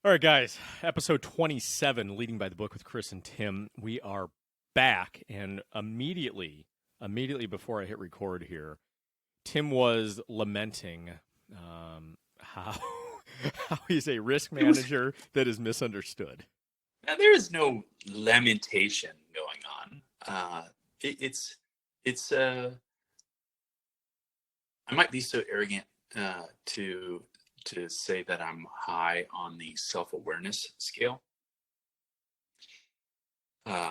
All right, guys. Episode 27, Leading by the Book with Chris and Tim. We are back, and immediately before I hit record here, Tim was lamenting how how he's a risk manager that is misunderstood. Now, there is no lamentation going on. I might be so arrogant to say that I'm high on the self-awareness scale. And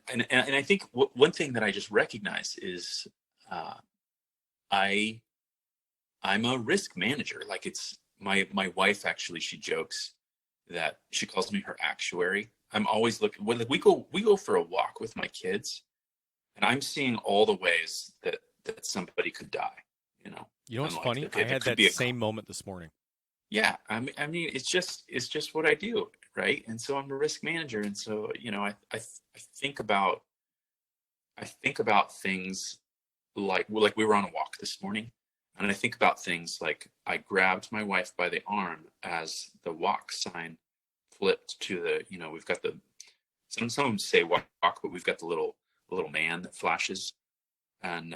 I think one thing that I just recognize is I'm a risk manager. Like, it's my wife, actually, she jokes that she calls me her actuary. I'm always looking when we go for a walk with my kids, and I'm seeing all the ways that somebody could die. You know what's like, funny? okay, I had that same moment this morning. Yeah, I mean, it's just what I do, right? And so I'm a risk manager, and so I think about things like we were on a walk this morning, and I think about things like I grabbed my wife by the arm as the walk sign flipped to the we've got the some of them say walk, but we've got the little man that flashes and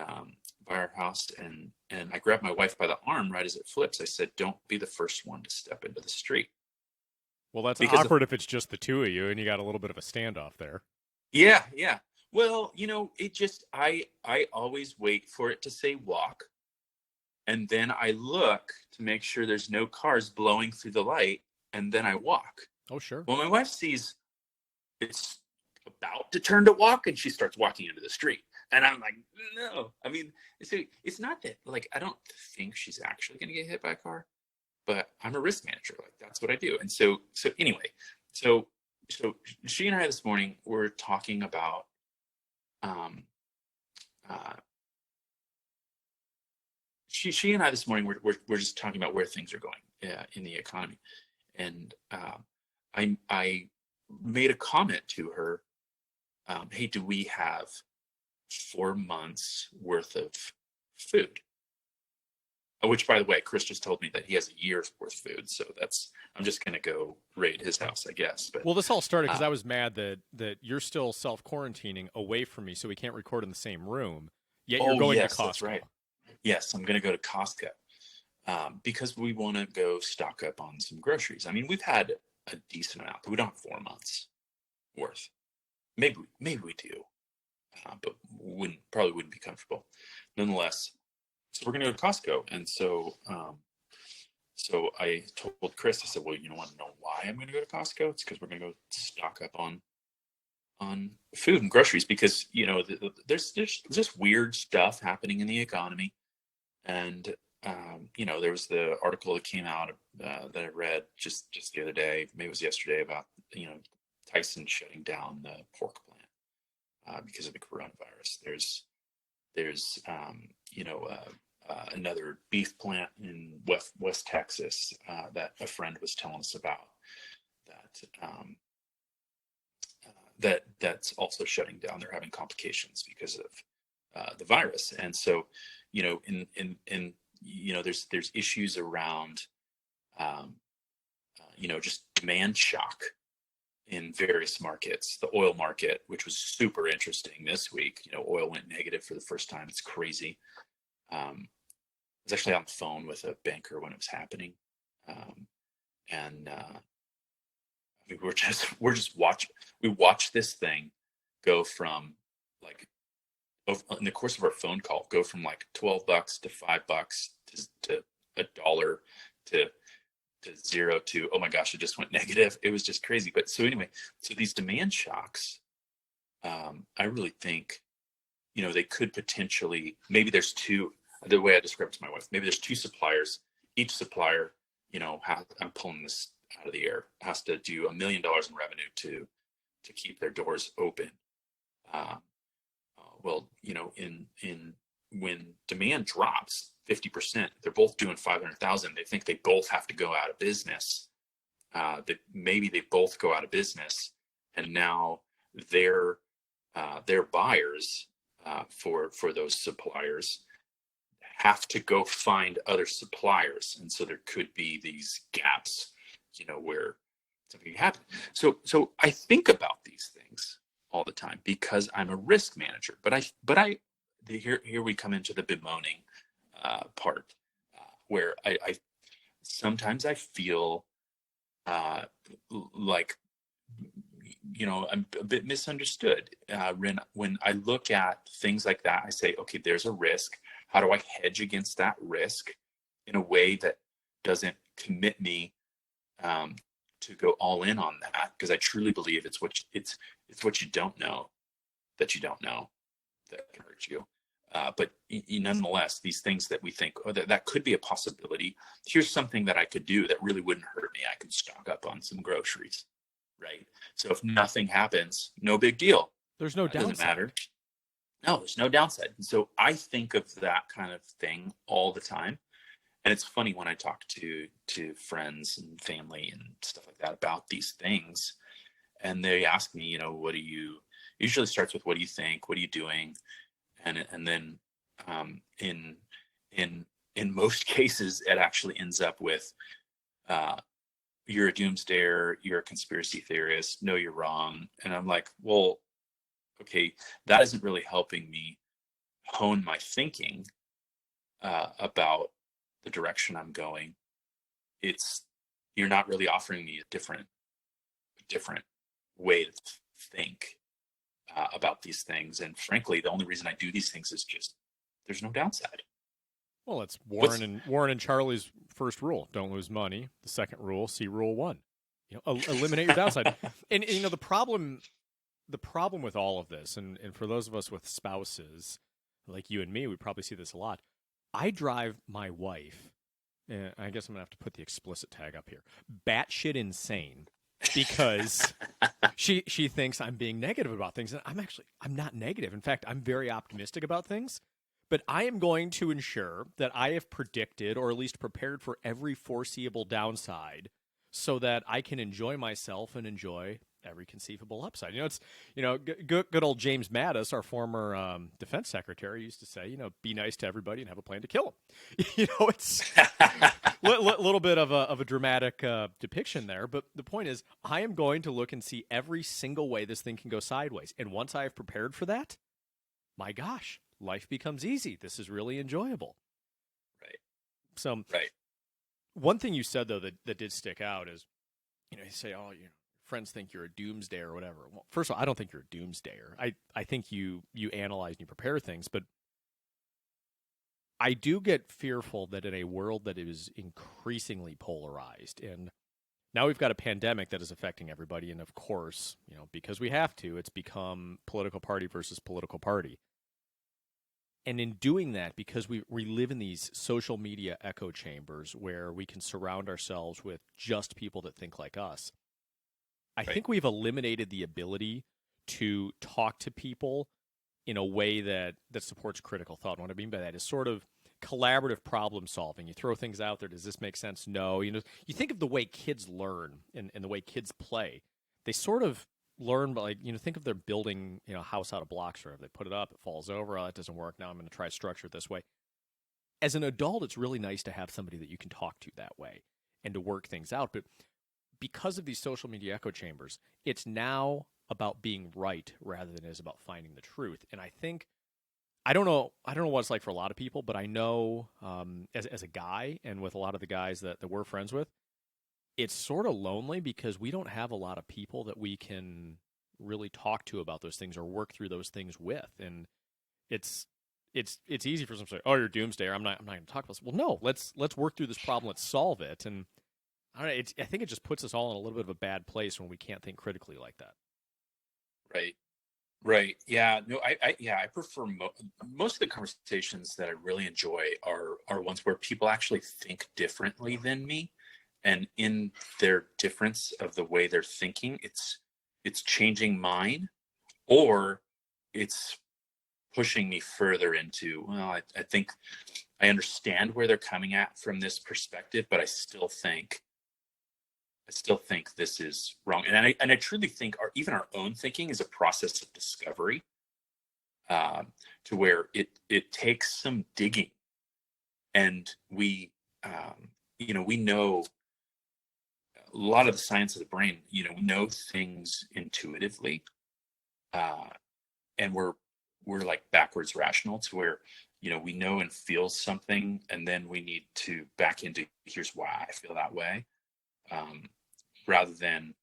by our house, and I grabbed my wife by the arm right as it flips. I said, "Don't be the first one to step into the street." Well, that's awkward if it's just the two of you and you got a little bit of a standoff there. Yeah. Well, it just I always wait for it to say walk, and then I look to make sure there's no cars blowing through the light, and then I walk. Oh, sure. Well, my wife sees it's about to turn to walk, and she starts walking into the street. And I'm like, no. I mean, it's not that, like, I don't think she's actually going to get hit by a car, but I'm a risk manager. Like, that's what I do. And so anyway, so she and I this morning were talking about, she and I this morning we're just talking about where things are going in the economy. And I made a comment to her, hey, do we have 4 months worth of food? Which, by the way, Chris just told me that he has a year's worth of food, so I'm just going to go raid his house, I guess. But well, this all started because I was mad that you're still self-quarantining away from me, so we can't record in the same room, yet you're going to Costco. That's right. Yes, I'm going to go to Costco because we want to go stock up on some groceries. I mean, we've had a decent amount, but we don't have 4 months worth. Maybe we do. But probably wouldn't be comfortable. Nonetheless, so we're going to go to Costco, and so I told Chris, I said, well, you want to know why I'm going to go to Costco? It's because we're going to go stock up on food and groceries, because there's just weird stuff happening in the economy, and there was the article that came out that I read just the other day, maybe it was yesterday, about Tyson shutting down the pork plant. Because of the coronavirus. There's another beef plant in West Texas that a friend was telling us about that's also shutting down. They're having complications because of the virus, and so there's issues around just demand shock in various markets. The oil market, which was super interesting this week, oil went negative for the first time. It's crazy. I was actually on the phone with a banker when it was happening. We watched this thing go from, like, in the course of our phone call, go from like $12 to $5 to $1 to zero to, oh my gosh, it just went negative. It was just crazy. But so anyway, so these demand shocks, I really think, they could potentially, maybe there's two, the way I described it to my wife, maybe there's two suppliers. Each supplier, I'm pulling this out of the air, has to do $1 million in revenue to keep their doors open. When demand drops 50%, they're both doing 500,000. They think they both have to go out of business. That maybe they both go out of business, and now their buyers for those suppliers have to go find other suppliers, and so there could be these gaps where something can happen. So I think about these things all the time because I'm a risk manager. But here we come into the bemoaning part, where I sometimes I feel like I'm a bit misunderstood. When I look at things like that, I say, okay, there's a risk. How do I hedge against that risk in a way that doesn't commit me to go all in on that? Because I truly believe it's what you don't know that you don't know that can hurt you. But nonetheless, these things that we think, oh, that could be a possibility. Here's something that I could do that really wouldn't hurt me. I could stock up on some groceries, right? So if nothing happens, no big deal. There's no downside. Doesn't matter. No, there's no downside. And so I think of that kind of thing all the time. And it's funny when I talk to friends and family and stuff like that about these things, and they ask me, what do you, usually starts with, what do you think? What are you doing? And then in most cases, it actually ends up with, you're a doomsdayer, you're a conspiracy theorist, no, you're wrong. And I'm like, well, okay, that isn't really helping me hone my thinking about the direction I'm going. You're not really offering me a different way to think about these things. And frankly, the only reason I do these things is just there's no downside. Well, it's Warren and Charlie's first rule: don't lose money. The second rule, see Rule 1. Eliminate your downside. And the problem with all of this, and for those of us with spouses like you and me, we probably see this a lot. I drive my wife, and I guess I'm gonna have to put the explicit tag up here, batshit insane, because she thinks I'm being negative about things, and I'm not negative. In fact, I'm very optimistic about things. But I am going to ensure that I have predicted, or at least prepared for, every foreseeable downside, so that I can enjoy myself and enjoy every conceivable upside. It's good old James Mattis, our former defense secretary, used to say, be nice to everybody and have a plan to kill them. It's a little bit of a dramatic depiction there. But the point is, I am going to look and see every single way this thing can go sideways. And once I have prepared for that, my gosh, life becomes easy. This is really enjoyable. Right. So, right. One thing you said, though, that did stick out is, you say, oh, friends think you're a doomsdayer or whatever. Well, first of all, I don't think you're a doomsdayer. I think you analyze and you prepare things, but I do get fearful that in a world that is increasingly polarized, and now we've got a pandemic that is affecting everybody, and of course, because we have to, it's become political party versus political party. And in doing that, because we live in these social media echo chambers where we can surround ourselves with just people that think like us, I think we've eliminated the ability to talk to people in a way that supports critical thought. And what I mean by that is sort of collaborative problem solving. You throw things out there. Does this make sense? No. You think of the way kids learn and the way kids play. They sort of learn by, think of they're building, a house out of blocks, or if they put it up, it falls over. Oh, it doesn't work. Now I'm going to try to structure it this way. As an adult, it's really nice to have somebody that you can talk to that way and to work things out. But because of these social media echo chambers, it's now about being right rather than it is about finding the truth. And I think, I don't know what it's like for a lot of people, but I know as a guy, and with a lot of the guys that we're friends with, it's sort of lonely because we don't have a lot of people that we can really talk to about those things or work through those things with. And it's easy for some to say, oh, you're a doomsdayer, I'm not going to talk about this. Well, no, let's work through this problem. Let's solve it. And I don't know, I think it just puts us all in a little bit of a bad place when we can't think critically like that. Right. Yeah. No, I prefer most of the conversations that I really enjoy are ones where people actually think differently than me. And in their difference of the way they're thinking, it's changing mine, or it's pushing me further into, well, I think I understand where they're coming at from this perspective, but I still think this is wrong. And I truly think even our own thinking is a process of discovery, to where it takes some digging, and we know, lot of the science of the brain, we know things intuitively, and we're like backwards rational to where, we know and feel something, and then we need to back into here's why I feel that way, rather than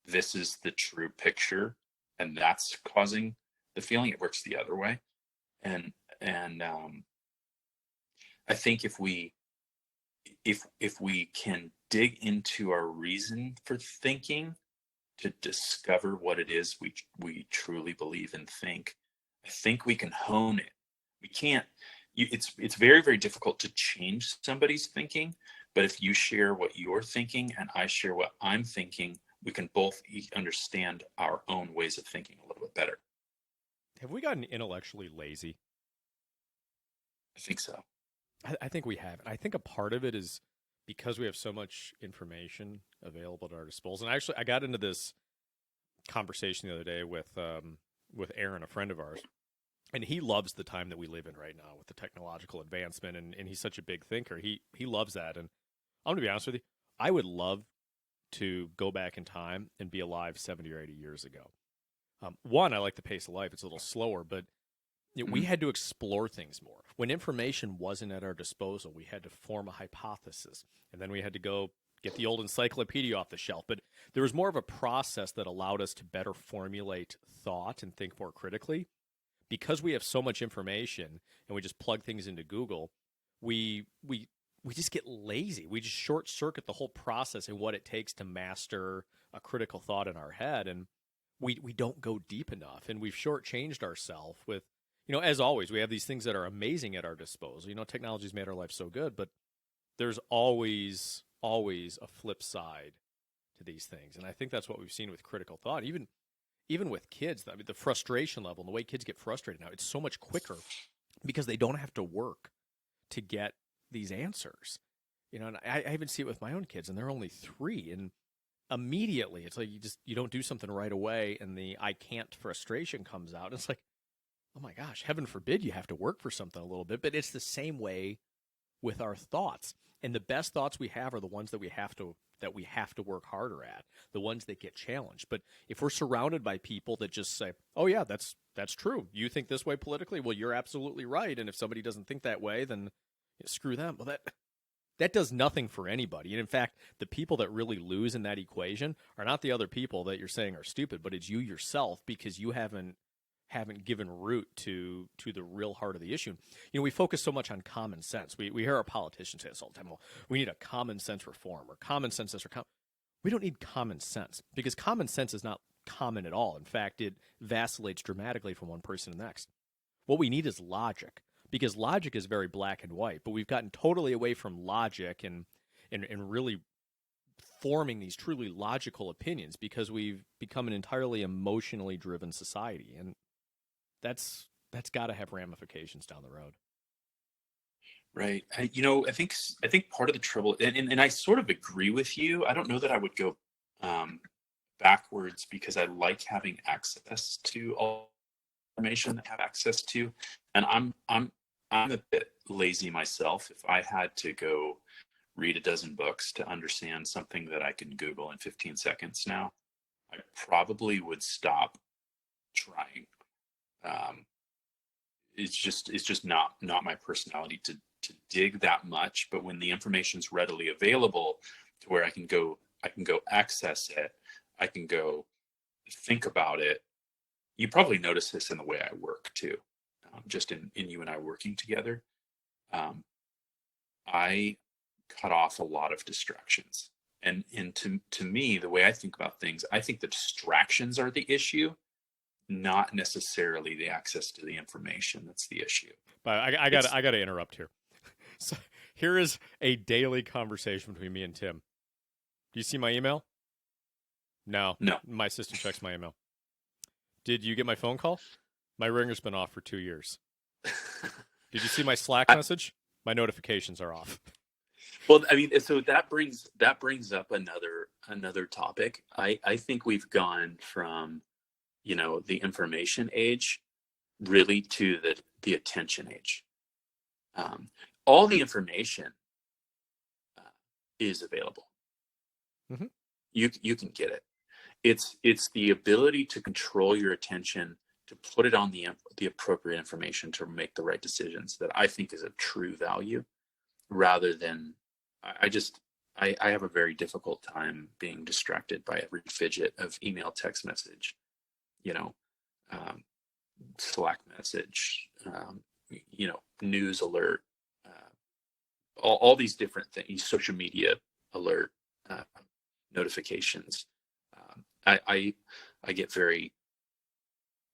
this is the true picture and that's causing the feeling. It works the other way. And I think if we can dig into our reason for thinking to discover what it is we truly believe and think, I think we can hone it. We can't. It's very, very difficult to change somebody's thinking, but if you share what you're thinking and I share what I'm thinking, we can both understand our own ways of thinking a little bit better. Have we gotten intellectually lazy? I think so. I think we have. I think a part of it is because we have so much information available at our disposal. And I got into this conversation the other day with Aaron, a friend of ours, and he loves the time that we live in right now with the technological advancement, and he's such a big thinker. He loves that, and I'm going to be honest with you, I would love to go back in time and be alive 70 or 80 years ago. One, I like the pace of life. It's a little slower, but we had to explore things more. When information wasn't at our disposal, we had to form a hypothesis, and then we had to go get the old encyclopedia off the shelf. But there was more of a process that allowed us to better formulate thought and think more critically. Because we have so much information and we just plug things into Google, we just get lazy. We just short circuit the whole process and what it takes to master a critical thought in our head, and we don't go deep enough, and we've shortchanged ourselves with, as always, we have these things that are amazing at our disposal. Technology's made our life so good, but there's always a flip side to these things, and I think that's what we've seen with critical thought. Even with kids, I mean, the frustration level and the way kids get frustrated now, it's so much quicker because they don't have to work to get these answers. And I even see it with my own kids, and they're only 3, and immediately it's like you don't do something right away, and the I can't frustration comes out. And it's like, oh my gosh, heaven forbid you have to work for something a little bit. But it's the same way with our thoughts. And the best thoughts we have are the ones that we have to work harder at, the ones that get challenged. But if we're surrounded by people that just say, oh yeah, that's true, you think this way politically, well, you're absolutely right, and if somebody doesn't think that way, then screw them. Well, that does nothing for anybody. And in fact, the people that really lose in that equation are not the other people that you're saying are stupid, but it's you yourself, because you haven't given root to the real heart of the issue. We focus so much on common sense. We hear our politicians say this all the time. Well, we need a common sense reform, or common sense this, or we don't need common sense, because common sense is not common at all. In fact, it vacillates dramatically from one person to the next. What we need is logic, because logic is very black and white, but we've gotten totally away from logic and really forming these truly logical opinions, because we've become an entirely emotionally driven society, and that's got to have ramifications down the road. Right. I think part of the trouble, and I sort of agree with you. I don't know that I would go backwards, because I like having access to all information that I have access to, and I'm a bit lazy myself. If I had to go read a dozen books to understand something that I can Google in 15 seconds now, I probably would stop trying. It's just not my personality to dig that much. But when the information's readily available to where I can go access it, I can go think about it. You probably notice this in the way I work too, just in you and I working together. I cut off a lot of distractions, and to me, the way I think about things, I think the distractions are the issue, not necessarily the access to the information that's the issue. But I got to interrupt here. So here is a daily conversation between me and Tim. Do you see my email? No. My assistant checks my email. Did you get my phone call? My ringer's been off for 2 years. Did you see my Slack message? My notifications are off. Well, I mean, so that brings up another topic. I think we've gone from, the information age really to the attention age. All the information is available. Mm-hmm. you can get it. It's the ability to control your attention, to put it on the appropriate information to make the right decisions, that I think is a true value, rather than I have a very difficult time being distracted by every fidget of email, text message, you know, um, Slack message, news alert, all these different things, social media alert, notifications. I get very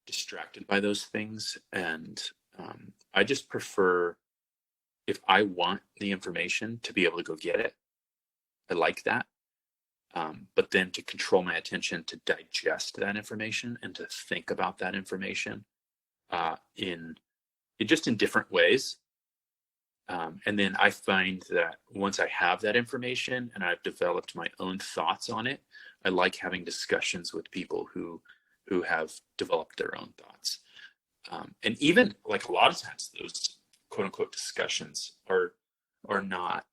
distracted by those things, and I just prefer, if I want the information, to be able to go get it. I like that. But then to control my attention, to digest that information and to think about that information in just in different ways. And then I find that once I have that information and I've developed my own thoughts on it, I like having discussions with people who have developed their own thoughts. And even like a lot of times those quote unquote discussions are not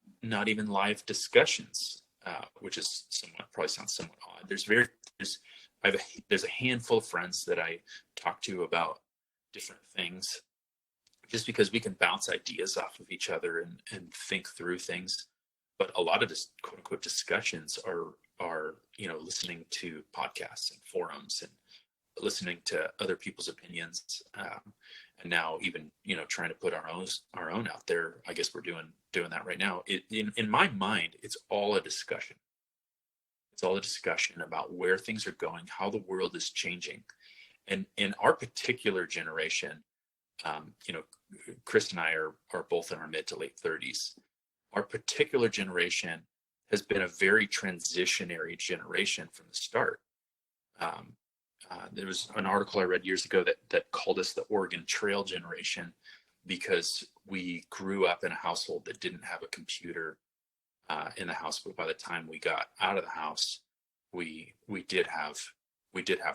even live discussions, which is probably sounds somewhat odd. There's a handful of friends that I talk to about different things, just because we can bounce ideas off of each other and think through things. But a lot of this quote unquote discussions are listening to podcasts and forums and listening to other people's opinions, and now even trying to put our own out there. I guess we're doing that right now. In my mind, it's all a discussion. It's all a discussion about where things are going, how the world is changing, and in our particular generation, Chris and I are both in our mid to late 30s. Our particular generation has been a very transitionary generation from the start. There was an article I read years ago that called us the Oregon Trail generation, because we grew up in a household that didn't have a computer in the house, but by the time we got out of the house, we did have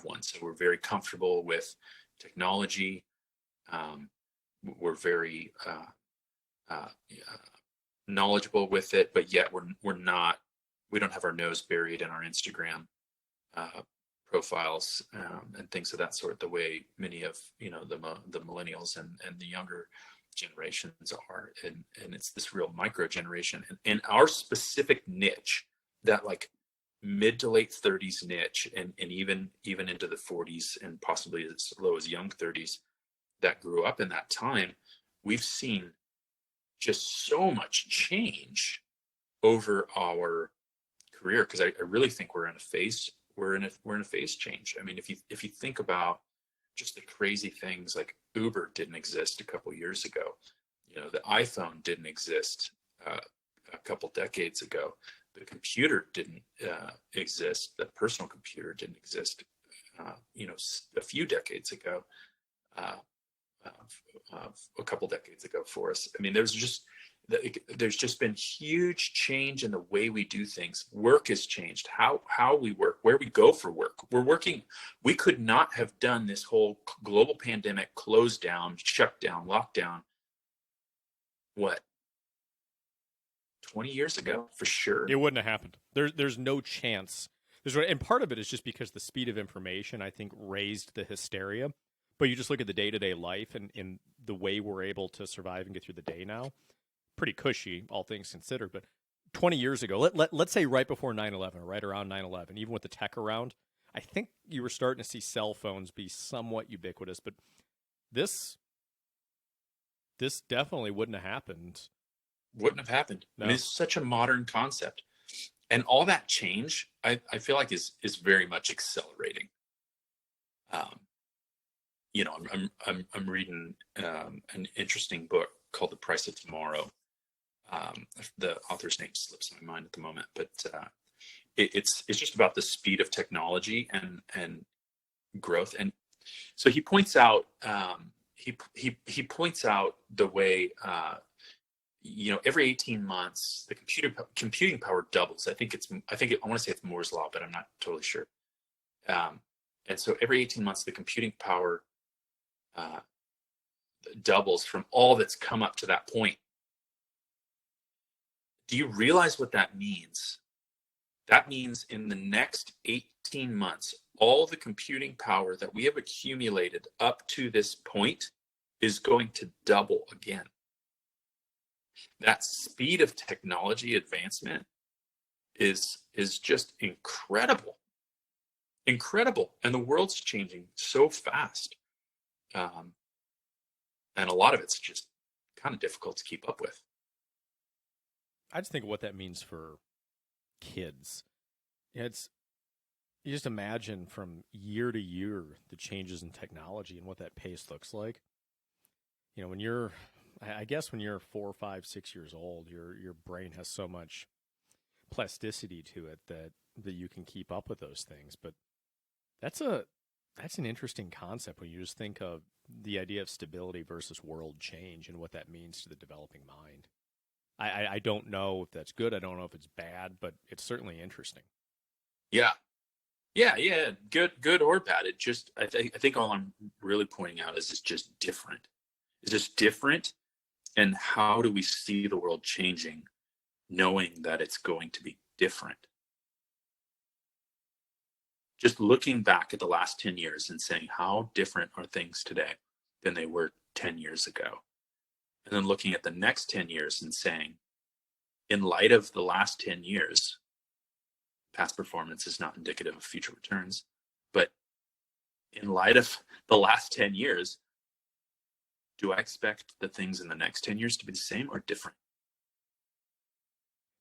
one. So we're very comfortable with technology. We're very knowledgeable with it, but yet we don't have our nose buried in our Instagram profiles and things of that sort, the way many of the millennials and the younger generations are. And it's this real micro generation, and our specific niche, that like mid to late 30s niche, and even into the 40s and possibly as low as young 30s, that grew up in that time, we've seen just so much change over our career, because I really think we're in a phase change. I mean, if you think about just the crazy things, like Uber didn't exist a couple years ago, the iPhone didn't exist a couple decades ago, the computer didn't exist, the personal computer didn't exist a few decades ago, a couple decades ago for us. I mean, there's just been huge change in the way we do things. Work has changed, how we work, where we go for work. We could not have done this whole global pandemic, closed down, shut down, lockdown, 20 years ago, for sure. It wouldn't have happened. There's no chance. And part of it is just because the speed of information, I think, raised the hysteria. But you just look at the day-to-day life and the way we're able to survive and get through the day now. Pretty cushy, all things considered. But 20 years ago, let's say right before 9/11, or right around 9/11, even with the tech around, I think you were starting to see cell phones be somewhat ubiquitous. But this definitely wouldn't have happened. No. I mean, it's such a modern concept, and all that change, I feel like is very much accelerating. I'm reading an interesting book called The Price of Tomorrow. The author's name slips my mind at the moment, but it's just about the speed of technology and growth. And so he points out he points out the way every 18 months the computing power doubles. I want to say it's Moore's law, but I'm not totally sure. And so every 18 months the computing power doubles from all that's come up to that point. Do you realize what that means? That means in the next 18 months, all the computing power that we have accumulated up to this point is going to double again. That speed of technology advancement is just incredible. Incredible. And the world's changing so fast. And a lot of it's just kind of difficult to keep up with. I just think of what that means for kids. It's you just imagine from year to year the changes in technology and what that pace looks like. You know, when you're, I guess when you're 4, 5, 6 years old, your brain has so much plasticity to it that you can keep up with those things. But that's an interesting concept when you just think of the idea of stability versus world change and what that means to the developing mind. I don't know if that's good. I don't know if it's bad, but it's certainly interesting. Yeah. Yeah. Good or bad. It just, I think all I'm really pointing out is it's just different. It's just different. And how do we see the world changing, knowing that it's going to be different? Just looking back at the last 10 years and saying, how different are things today than they were 10 years ago? And then looking at the next 10 years and saying, in light of the last 10 years, past performance is not indicative of future returns, but in light of the last 10 years, do I expect the things in the next 10 years to be the same or different?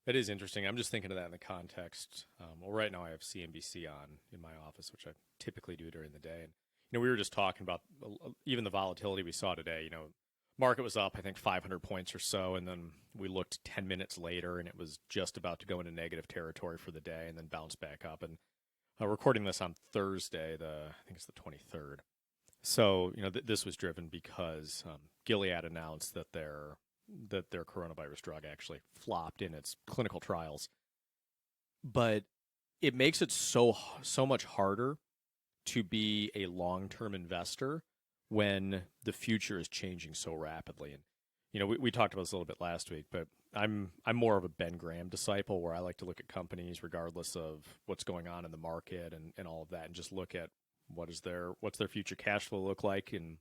That is interesting. I'm just thinking of that in the context. Well, right now I have CNBC on in my office, which I typically do during the day. And, we were just talking about even the volatility we saw today. Market was up, I think, 500 points or so. And then we looked 10 minutes later and it was just about to go into negative territory for the day and then bounce back up. And recording this on Thursday, I think it's the 23rd. So, this was driven because Gilead announced that their coronavirus drug actually flopped in its clinical trials. But it makes it so much harder to be a long-term investor when the future is changing so rapidly. And, we talked about this a little bit last week, but I'm more of a Ben Graham disciple where I like to look at companies regardless of what's going on in the market and all of that, and just look at what's their future cash flow look like, and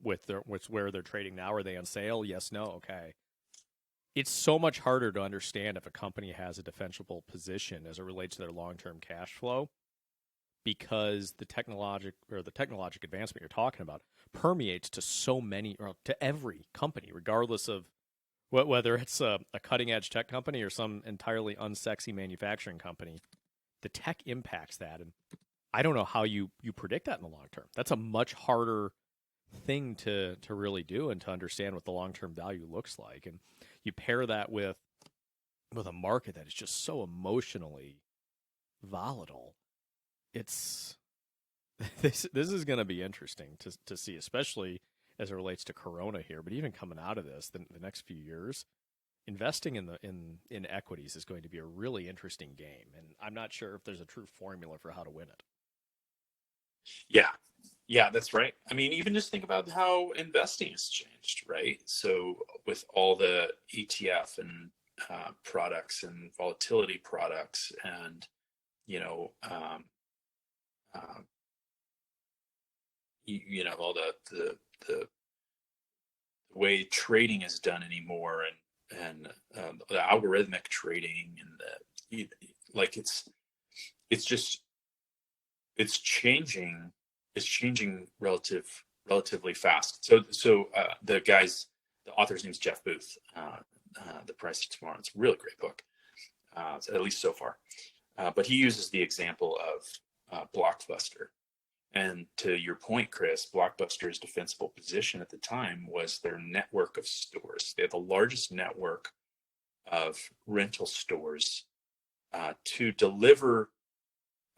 with where they're trading now. Are they on sale? Yes, no, okay. It's so much harder to understand if a company has a defensible position as it relates to their long-term cash flow, because the technologic advancement you're talking about permeates to so many, or to every company, regardless of whether it's a cutting-edge tech company or some entirely unsexy manufacturing company. The tech impacts that, and I don't know how you predict that in the long term. That's a much harder thing to really do and to understand what the long-term value looks like. And you pair that with a market that is just so emotionally volatile. It's this is going to be interesting to see, especially as it relates to Corona here. But even coming out of this, the next few years, investing in equities is going to be a really interesting game. And I'm not sure if there's a true formula for how to win it. Yeah, that's right. I mean, even just think about how investing has changed, right? So with all the ETF and products and volatility products, and all the way trading is done anymore, and the algorithmic trading, and it's changing. It's changing relatively fast. So the author's name is Jeff Booth. The Price of Tomorrow. It's a really great book, at least so far. But he uses the example of Blockbuster. And to your point, Chris, Blockbuster's defensible position at the time was their network of stores. They had the largest network of rental stores to deliver,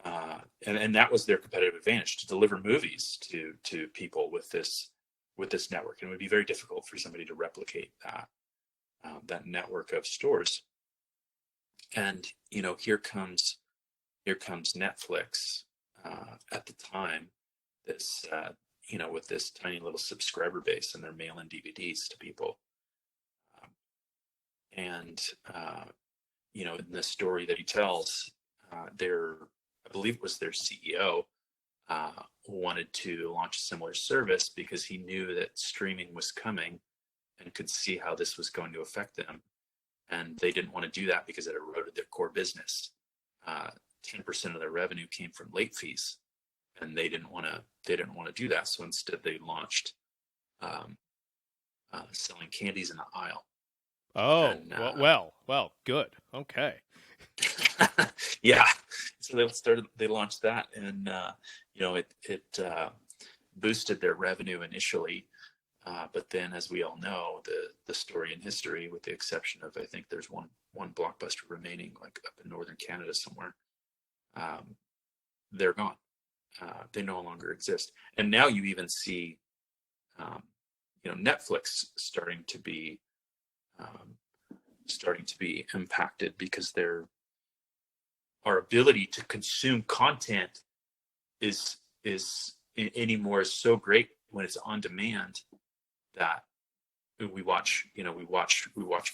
and that was their competitive advantage, to deliver movies to people with this network. And it would be very difficult for somebody to replicate that network of stores. And here comes Netflix at the time, this with this tiny little subscriber base, and they're mailing DVDs to people. In the story that he tells, I believe it was their CEO, wanted to launch a similar service because he knew that streaming was coming and could see how this was going to affect them. And they didn't want to do that because it eroded their core business. 10% of their revenue came from late fees, and they didn't want to do that. So instead, they launched selling candies in the aisle. Oh, and, well, good. Okay. Yeah. So they launched that, and it boosted their revenue initially. But then, as we all know, the story in history, with the exception of, I think there's one Blockbuster remaining, like up in northern Canada somewhere, they're gone. They no longer exist. And now you even see, Netflix starting to be impacted because our ability to consume content is anymore is so great when it's on demand that we watch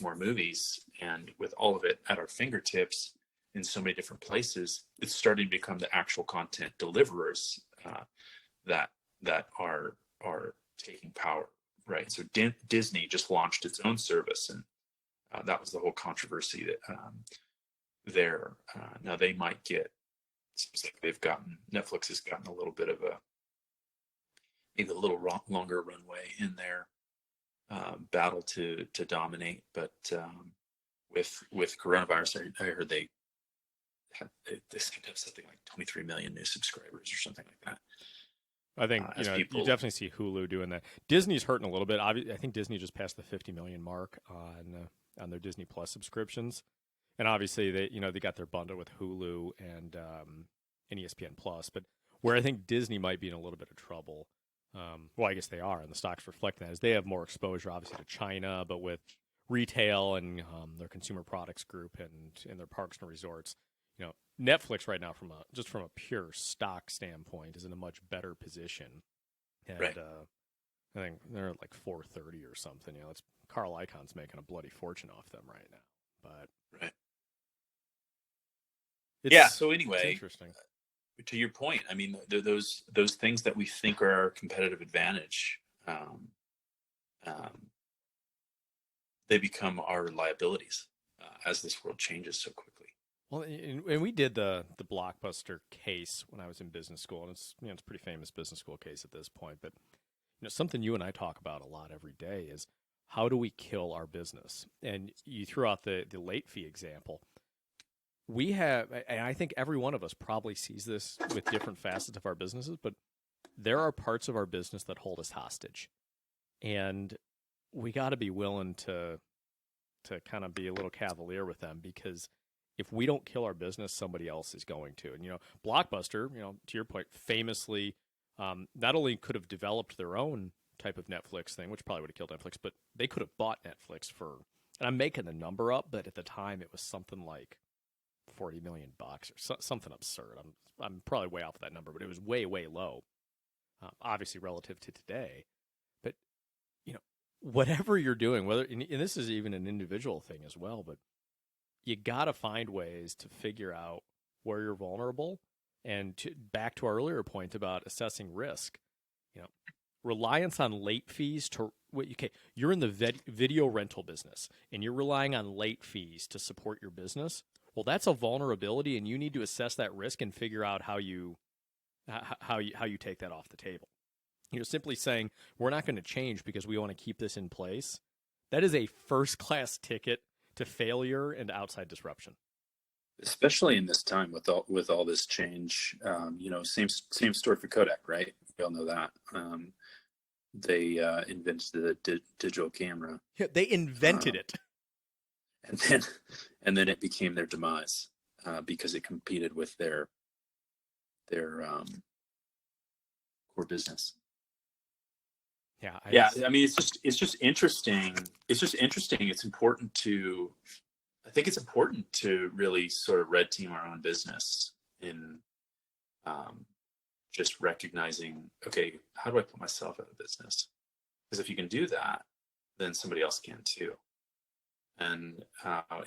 more movies, and with all of it at our fingertips in so many different places, it's starting to become the actual content deliverers that are taking power, right? So Disney just launched its own service, and that was the whole controversy that now they might get. It seems like Netflix has gotten a little bit of maybe a little longer runway in their battle to dominate, but with coronavirus, I heard they seem to have something like 23 million new subscribers or something like that. I think you definitely see Hulu doing that. Disney's hurting a little bit. I think Disney just passed the 50 million mark on their Disney Plus subscriptions, and obviously they got their bundle with Hulu and ESPN Plus. But where I think Disney might be in a little bit of trouble, well, I guess they are, and the stocks reflect that, is they have more exposure, obviously, to China, but with retail and their consumer products group and their parks and resorts. Netflix right now, from a pure stock standpoint, is in a much better position. And right. I think they're at like 430 or something. It's Carl Icahn's making a bloody fortune off them right now. But right. Yeah. So anyway, it's interesting. To your point, I mean, those things that we think are our competitive advantage, they become our liabilities as this world changes so quickly. Well, and we did the Blockbuster case when I was in business school, and it's a pretty famous business school case at this point. But something you and I talk about a lot every day is, how do we kill our business? And you threw out the late fee example. We have, and I think every one of us probably sees this with different facets of our businesses, but there are parts of our business that hold us hostage, and we got to be willing to kind of be a little cavalier with them, because if we don't kill our business, somebody else is going to. And Blockbuster, to your point, famously, not only could have developed their own type of Netflix thing, which probably would have killed Netflix, but they could have bought Netflix for, and I'm making the number up, but at the time it was something like $40 million or something absurd. I'm probably way off that number, but it was way, way low, obviously relative to today. But whatever you're doing, whether and this is even an individual thing as well, but you got to find ways to figure out where you're vulnerable. And back to our earlier point about assessing risk, reliance on late fees you're in the video rental business and you're relying on late fees to support your business. Well, that's a vulnerability, and you need to assess that risk and figure out how you take that off the table. Simply saying we're not going to change because we want to keep this in place, that is a first-class ticket to failure and outside disruption. Especially in this time with all this change, same story for Kodak, right? We all know that. They invented the digital camera. Yeah, they invented it, and then it became their demise because it competed with their core business. Yeah. I mean, it's just interesting. It's just interesting. I think it's important to really sort of red team our own business in just recognizing, okay, how do I put myself out of business? Because if you can do that, then somebody else can too. And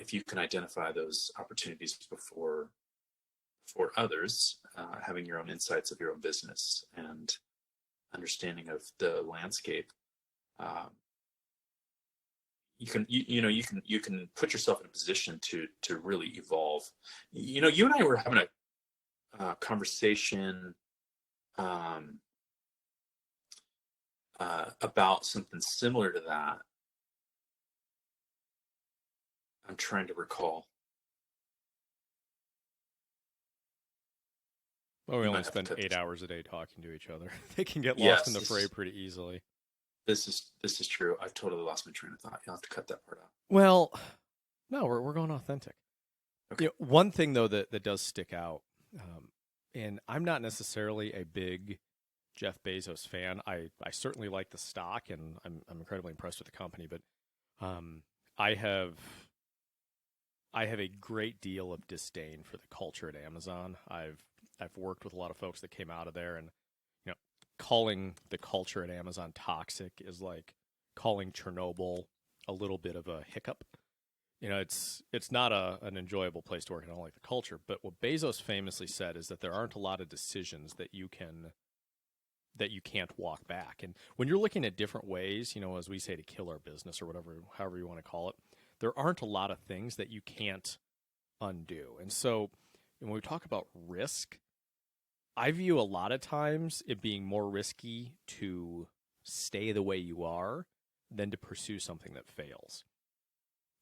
if you can identify those opportunities before for others, having your own insights of your own business and understanding of the landscape, you can put yourself in a position to really evolve. You and I were having a conversation about something similar to that. I'm trying to recall. Well, we only spend 8 hours a day talking to each other. They can get lost Yes, in the fray pretty easily. This is true. I've totally lost my train of thought. You'll have to cut that part out. Well, no, we're going authentic. Okay. One thing though that does stick out, and I'm not necessarily a big Jeff Bezos fan. I certainly like the stock, and I'm incredibly impressed with the company. But I have a great deal of disdain for the culture at Amazon. I've worked with a lot of folks that came out of there, and calling the culture at Amazon toxic is like calling Chernobyl a little bit of a hiccup. It's not an enjoyable place to work. I don't like the culture. But what Bezos famously said is that there aren't a lot of decisions that you can't walk back. And when you're looking at different ways, as we say, to kill our business or however you want to call it, there aren't a lot of things that you can't undo. And so when we talk about risk, I view a lot of times it being more risky to stay the way you are than to pursue something that fails.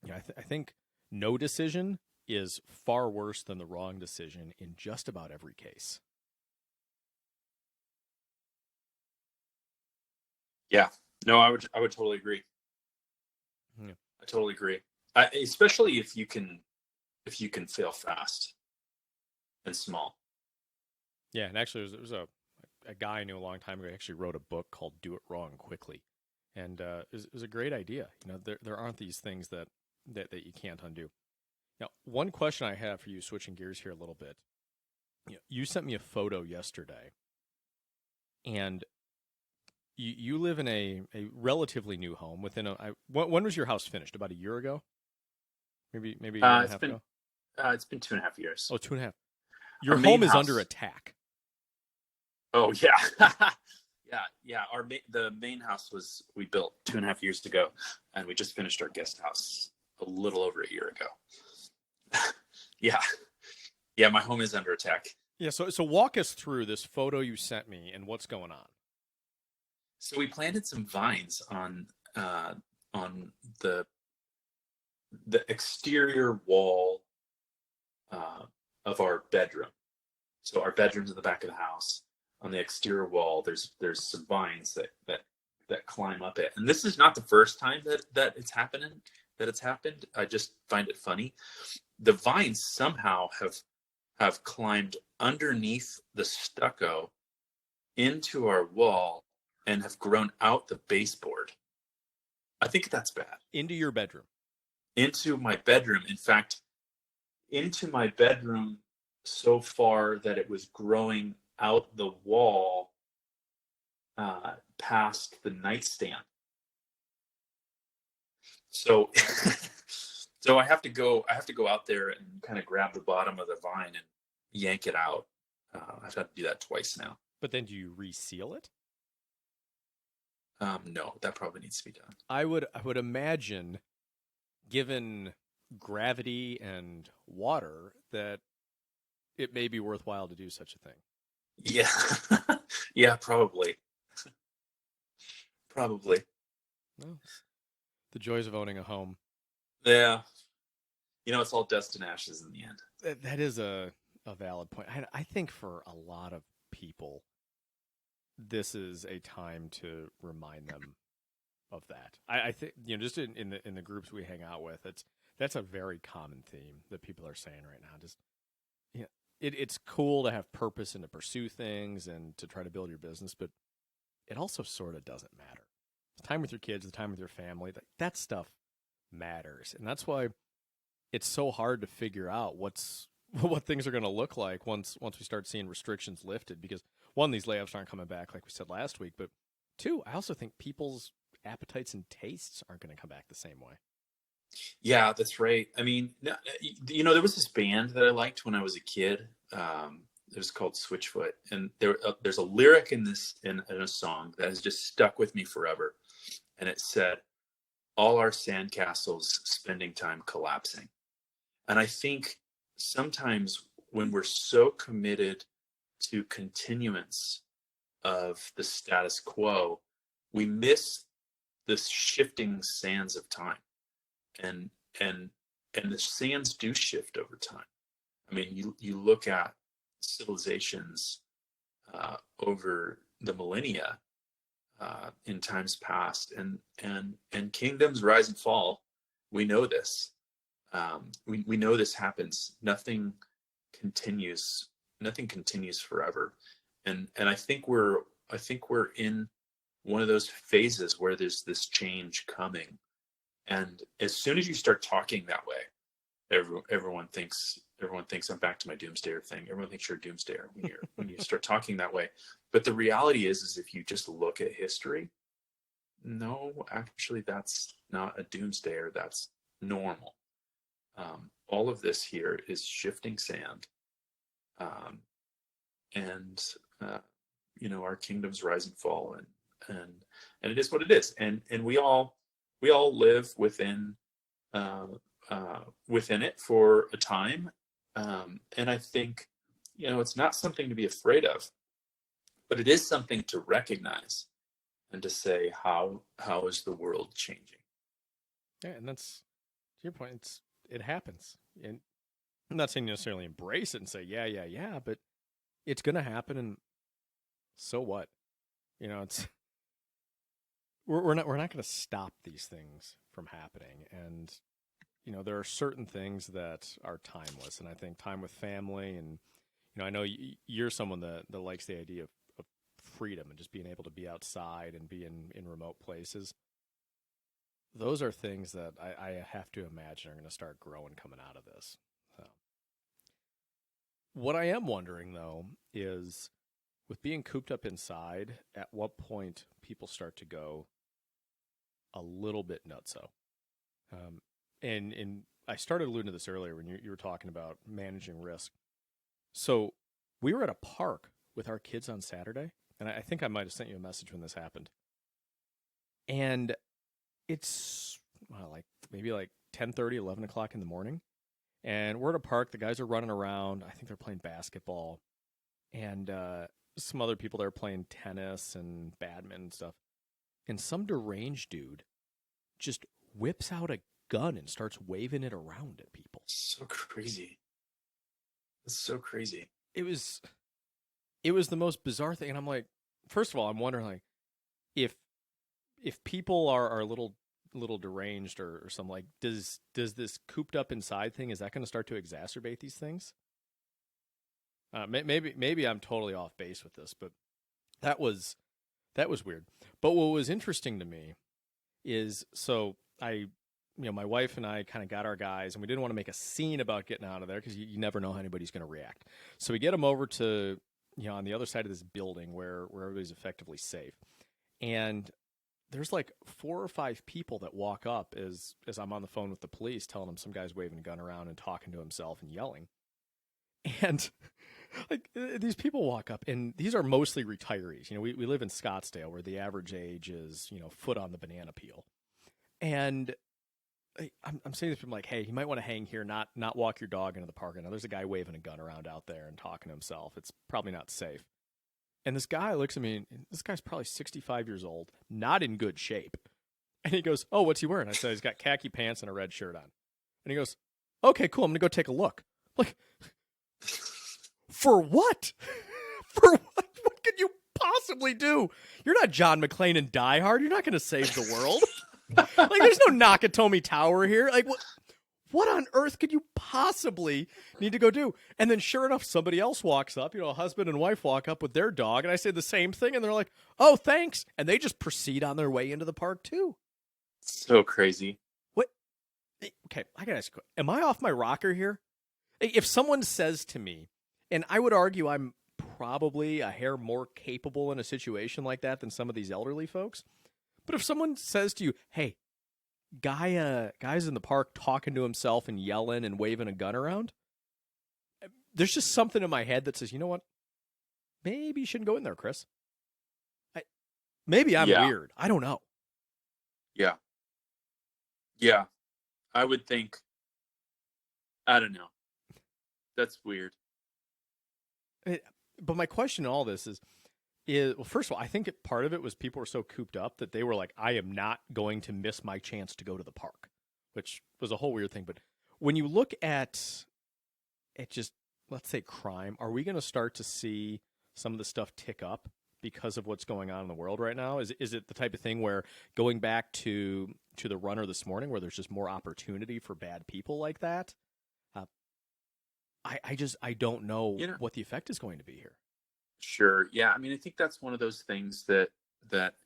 I think no decision is far worse than the wrong decision in just about every case. Yeah, no, I would totally agree. Yeah. I totally agree. Especially if you can fail fast and small. Yeah, and actually, there was a guy I knew a long time ago. He actually wrote a book called "Do It Wrong Quickly," and it was a great idea. There aren't these things that you can't undo. Now, one question I have for you, switching gears here a little bit. You sent me a photo yesterday, and you live in a relatively new home. When was your house finished? About a year ago? Maybe a year and a half ago? It's been 2.5 years. Oh, 2.5. Your home is under attack. Oh yeah, yeah. The main house we built 2.5 years ago, and we just finished our guest house a little over a year ago. Yeah. My home is under attack. Yeah. So walk us through this photo you sent me and what's going on. So we planted some vines on the exterior wall of our bedroom. So our bedroom's in the back of the house. On the exterior wall, there's some vines that climb up it. And this is not the first time that it's happened. I just find it funny. The vines somehow have climbed underneath the stucco into our wall and have grown out the baseboard. I think that's bad. Into your bedroom. Into my bedroom. In fact, into my bedroom so far that it was growing out the wall past the nightstand. So so I have to go out there and kind of grab the bottom of the vine and yank it out. I've had to do that twice now. But then do you reseal it? No, that probably needs to be done. I would imagine, given gravity and water, that it may be worthwhile to do such a thing. Yeah. Yeah, probably. Probably. Well, the joys of owning a home. Yeah. It's all dust and ashes in the end. That is a valid point. I think for a lot of people, this is a time to remind them of that. I think just in the groups we hang out with, that's a very common theme that people are saying right now. Just it's cool to have purpose and to pursue things and to try to build your business, but it also sort of doesn't matter. The time with your kids, the time with your family, that stuff matters, and that's why it's so hard to figure out what things are going to look like once we start seeing restrictions lifted. Because one, these layoffs aren't coming back like we said last week, but two, I also think people's appetites and tastes aren't going to come back the same way. Yeah, that's right. I mean, there was this band that I liked when I was a kid. It was called Switchfoot, and there's a lyric in a song that has just stuck with me forever, and it said, "All our sandcastles spending time collapsing." And I think sometimes when we're so committed to continuance of the status quo, we miss the shifting sands of time, and and and the sands do shift over time. I mean, you look at civilizations over the millennia, in times past, and kingdoms rise and fall. We know this. We know this happens. Continues. Nothing continues forever, and I think we're in one of those phases where there's this change coming, and as soon as you start talking that way, everyone thinks I'm back to my doomsdayer thing. Everyone thinks you're a doomsdayer when you start talking that way. But the reality is if you just look at history, no, actually, that's not a doomsdayer. That's normal. All of this here is shifting sand, um, and our kingdoms rise and fall, and and it is what it is, and we all live uh, within it for a time, and I think it's not something to be afraid of, but it is something to recognize and to say how is the world changing. Yeah, and that's to your point. It happens, and I'm not saying necessarily embrace it and say yeah, yeah, yeah, but it's gonna happen, and so what? It's we're not going to stop these things from happening, and there are certain things that are timeless, and I think time with family, and I know you're someone that likes the idea of freedom and just being able to be outside and be in remote places. Those are things that I have to imagine are going to start growing coming out of this. So, what I am wondering though is, with being cooped up inside, at what point people start to go a little bit nutso. And I started alluding to this earlier when you were talking about managing risk. So we were at a park with our kids on Saturday, and I think I might have sent you a message when this happened. And it's like maybe like 10:30, 11 o'clock in the morning. And we're at a park. The guys are running around. I think they're playing basketball. And some other people there playing tennis and badminton and stuff. And some deranged dude just whips out a gun and starts waving it around at people. So crazy. It's so crazy. It was the most bizarre thing, and I'm like, first of all, I'm wondering like if people are a little deranged or something, like does this cooped up inside thing, is that going to start to exacerbate these things? Maybe I'm totally off base with this, but that was weird. But what was interesting to me is, so my wife and I kind of got our guys, and we didn't want to make a scene about getting out of there because you never know how anybody's going to react. So we get them over to, on the other side of this building where everybody's effectively safe. And there's like 4 or 5 people that walk up as I'm on the phone with the police, telling them some guy's waving a gun around and talking to himself and yelling. And like these people walk up, and these are mostly retirees. We live in Scottsdale, where the average age is foot on the banana peel. And I'm saying this to them like, hey, you might want to hang here, not walk your dog into the park. I know there's a guy waving a gun around out there and talking to himself. It's probably not safe. And this guy looks at me, and this guy's probably 65 years old, not in good shape. And he goes, oh, what's he wearing? I said, he's got khaki pants and a red shirt on. And he goes, okay, cool, I'm going to go take a look. Like, for what? For what? What could you possibly do? You're not John McClane in Die Hard. You're not going to save the world. Like, there's no Nakatomi Tower here. Like, what on earth could you possibly need to go do? And then sure enough, somebody else walks up, a husband and wife walk up with their dog, and I say the same thing, and they're like, oh, thanks. And they just proceed on their way into the park too. So crazy. What? Okay, I gotta ask you, am I off my rocker here? If someone says to me, and I would argue I'm probably a hair more capable in a situation like that than some of these elderly folks, but if someone says to you, hey, guy's in the park talking to himself and yelling and waving a gun around. There's just something in my head that says, you know what? Maybe you shouldn't go in there, Chris. Maybe I'm Yeah. weird. I don't know. Yeah. Yeah. I would think, I don't know. That's weird. But my question in all this is well, first of all, I think part of it was people were so cooped up that they were like, I am not going to miss my chance to go to the park, which was a whole weird thing. But when you look at just, let's say, crime, are we going to start to see some of the stuff tick up because of what's going on in the world right now? Is it the type of thing where, going back to the runner this morning, where there's just more opportunity for bad people like that? I don't know what the effect is going to be here. Sure. Yeah. I mean, I think that's one of those things that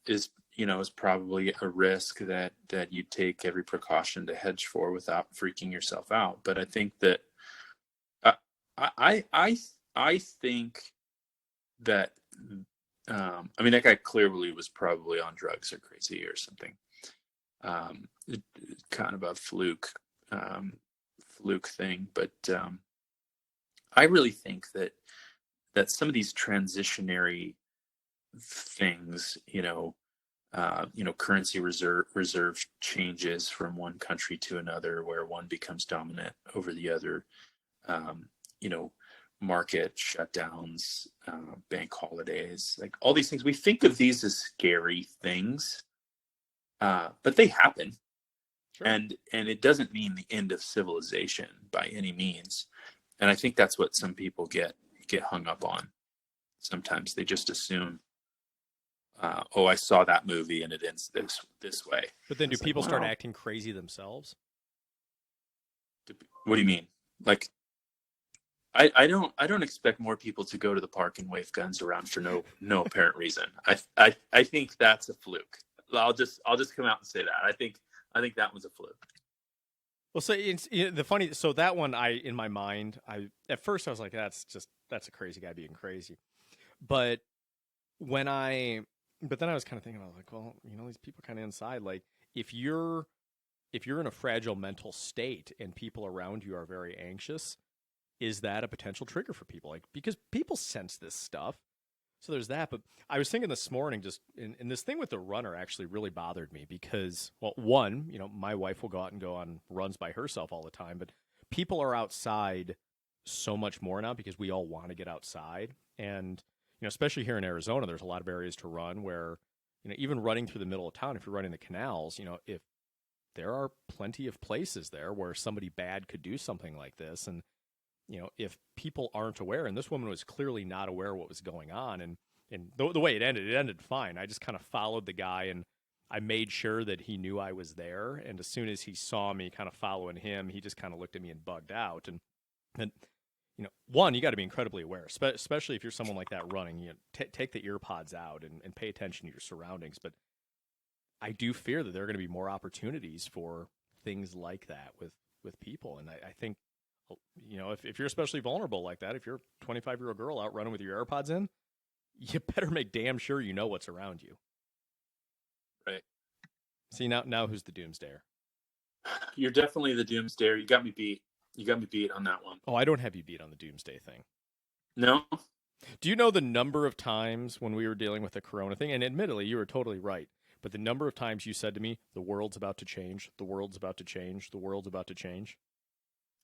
is, is probably a risk that you take every precaution to hedge for without freaking yourself out. But I think that I think that I mean, that guy clearly was probably on drugs or crazy or something. Kind of a fluke thing, but I really think that some of these transitionary things, currency reserve changes from one country to another, where one becomes dominant over the other, market shutdowns, bank holidays, like all these things. We think of these as scary things, but they happen. Sure. And it doesn't mean the end of civilization by any means. And I think that's what some people get hung up on. Sometimes they just assume, I saw that movie and it ends this way. But then do people start acting crazy themselves? What do you mean? Like, I don't expect more people to go to the park and wave guns around for no apparent reason. I think that's a fluke. I'll just come out and say that. I think that was a fluke. Well, so it's the funny. So that one, in my mind, at first I was like, that's a crazy guy being crazy. But then I was kind of thinking, I was like, well, these people kind of inside. Like, if you're in a fragile mental state and people around you are very anxious, is that a potential trigger for people? Like, because people sense this stuff. So there's that. But I was thinking this morning, just in this thing with the runner actually really bothered me because, well, one, my wife will go out and go on runs by herself all the time, but people are outside so much more now because we all want to get outside. And, especially here in Arizona, there's a lot of areas to run where, even running through the middle of town, if you're running the canals, if there are plenty of places there where somebody bad could do something like this. And, if people aren't aware, and this woman was clearly not aware of what was going on, and the way it ended fine. I just kind of followed the guy, and I made sure that he knew I was there. And as soon as he saw me kind of following him, he just kind of looked at me and bugged out. And one, you got to be incredibly aware, especially if you're someone like that running. Take the ear pods out and pay attention to your surroundings. But I do fear that there are going to be more opportunities for things like that with people, and I think, if you're especially vulnerable like that, if you're a 25-year-old girl out running with your AirPods in, you better make damn sure you know what's around you. Right. See, now who's the doomsdayer? You're definitely the doomsdayer. You got me beat on that one. Oh, I don't have you beat on the doomsday thing. No? Do you know the number of times when we were dealing with the corona thing, and admittedly, you were totally right, but the number of times you said to me, the world's about to change, the world's about to change, the world's about to change?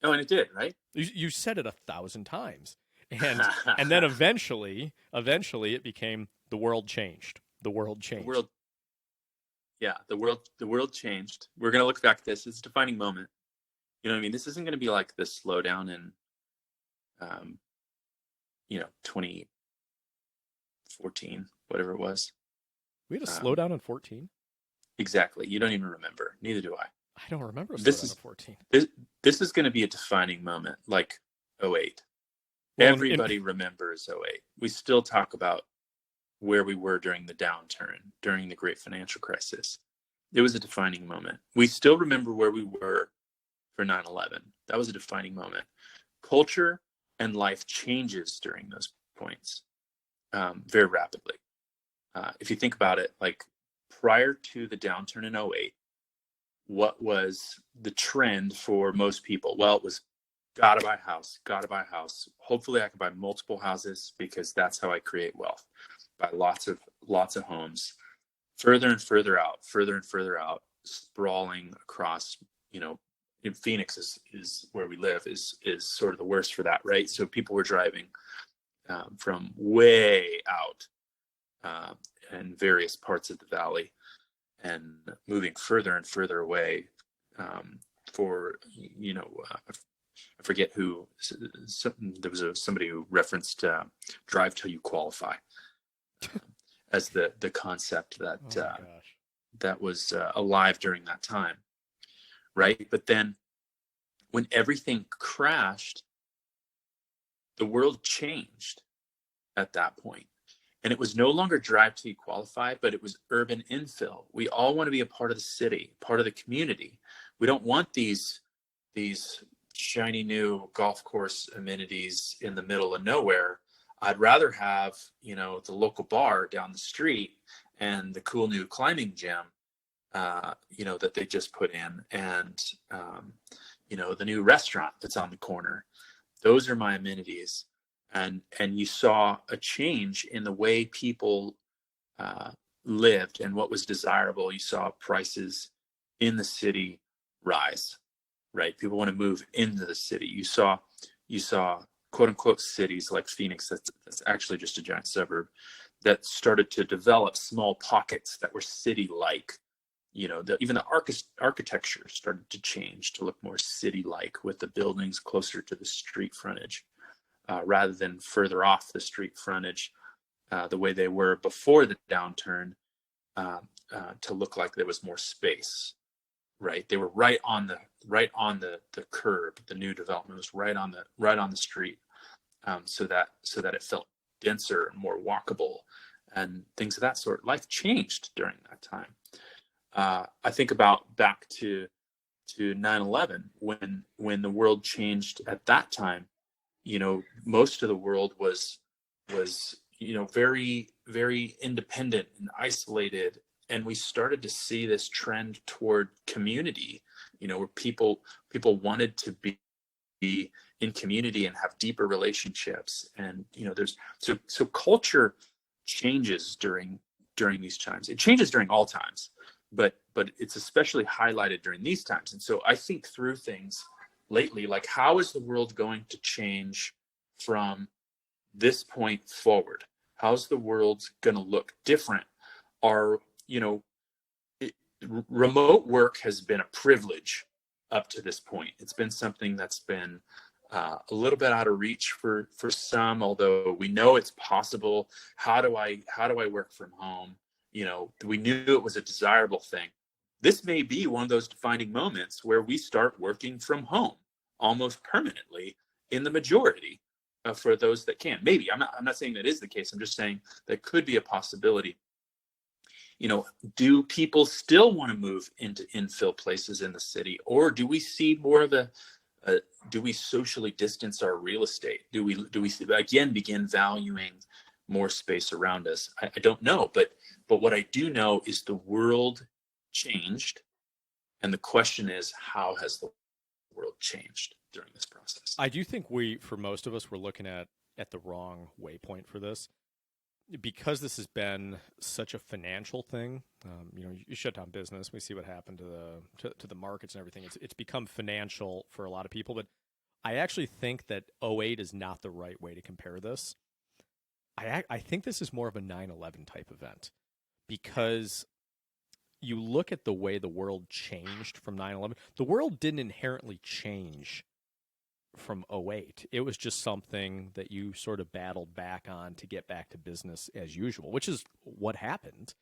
Oh, and it did, right? You said it 1,000 times. And then eventually it became the world changed. The world changed. The world changed. We're going to look back at this. It's a defining moment. You know what I mean? This isn't going to be like the slowdown in, 2014, whatever it was. We had a slowdown in 14? Exactly. You don't even remember. Neither do I. I don't remember a slowdown in 14. This is going to be a defining moment, like 08. Well, everybody remembers 08. We still talk about where we were during the downturn, during the great financial crisis. It was a defining moment. We still remember where we were for 9/11. That was a defining moment. Culture and life changes during those points very rapidly. If you think about it, like prior to the downturn in 08, what was the trend for most people? Well, it was gotta buy a house, gotta buy a house. Hopefully I can buy multiple houses because that's how I create wealth. Buy lots of homes, further and further out, sprawling across, in Phoenix is where we live, is sort of the worst for that, right? So people were driving from way out in various parts of the valley and moving further and further away for, I forget who, there was somebody who referenced drive till you qualify as the concept that that was alive during that time, right? But then when everything crashed, the world changed at that point. And it was no longer drive till you qualify, but it was urban infill. We all want to be a part of the city, part of the community. We don't want these shiny new golf course amenities in the middle of nowhere. I'd rather have, the local bar down the street and the cool new climbing gym, that they just put in, and, the new restaurant that's on the corner. Those are my amenities. And you saw a change in the way people lived and what was desirable. You saw prices in the city rise, right? People want to move into the city. You saw quote unquote cities like Phoenix, that's actually just a giant suburb, that started to develop small pockets that were city-like. Even the architecture started to change to look more city-like, with the buildings closer to the street frontage. Rather than further off the street frontage, the way they were before the downturn, to look like there was more space, right? They were right on the curb. The new development was right on the street, so that it felt denser and more walkable and things of that sort. Life changed during that time. I think about back to 9/11 when the world changed at that time. Most of the world was very, very independent and isolated. And we started to see this trend toward community, where people wanted to be in community and have deeper relationships. And, so culture changes during these times. It changes during all times, but it's especially highlighted during these times. And so I think through things lately, like, how is the world going to change from this point forward? How's the world going to look different? Remote work has been a privilege up to this point. It's been something that's been a little bit out of reach for some, although we know it's possible. How do I work from home? We knew it was a desirable thing. This may be one of those defining moments where we start working from home almost permanently in the majority, for those that can. Maybe I'm not saying that is the case. I'm just saying that could be a possibility. Do people still want to move into infill places in the city, or do we see more of do we socially distance our real estate? Do we again begin valuing more space around us? I don't know, but what I do know is the world changed, and the question is, how has the world changed during this process? I do think for most of us, we're looking at the wrong waypoint for this, because this has been such a financial thing. You shut down business. We see what happened to the markets and everything. It's become financial for a lot of people, but I actually think that 2008 is not the right way to compare this. I think this is more of a 9/11 type event, because you look at the way the world changed from 9/11. The world didn't inherently change from 2008. It was just something that you sort of battled back on to get back to business as usual, which is what happened.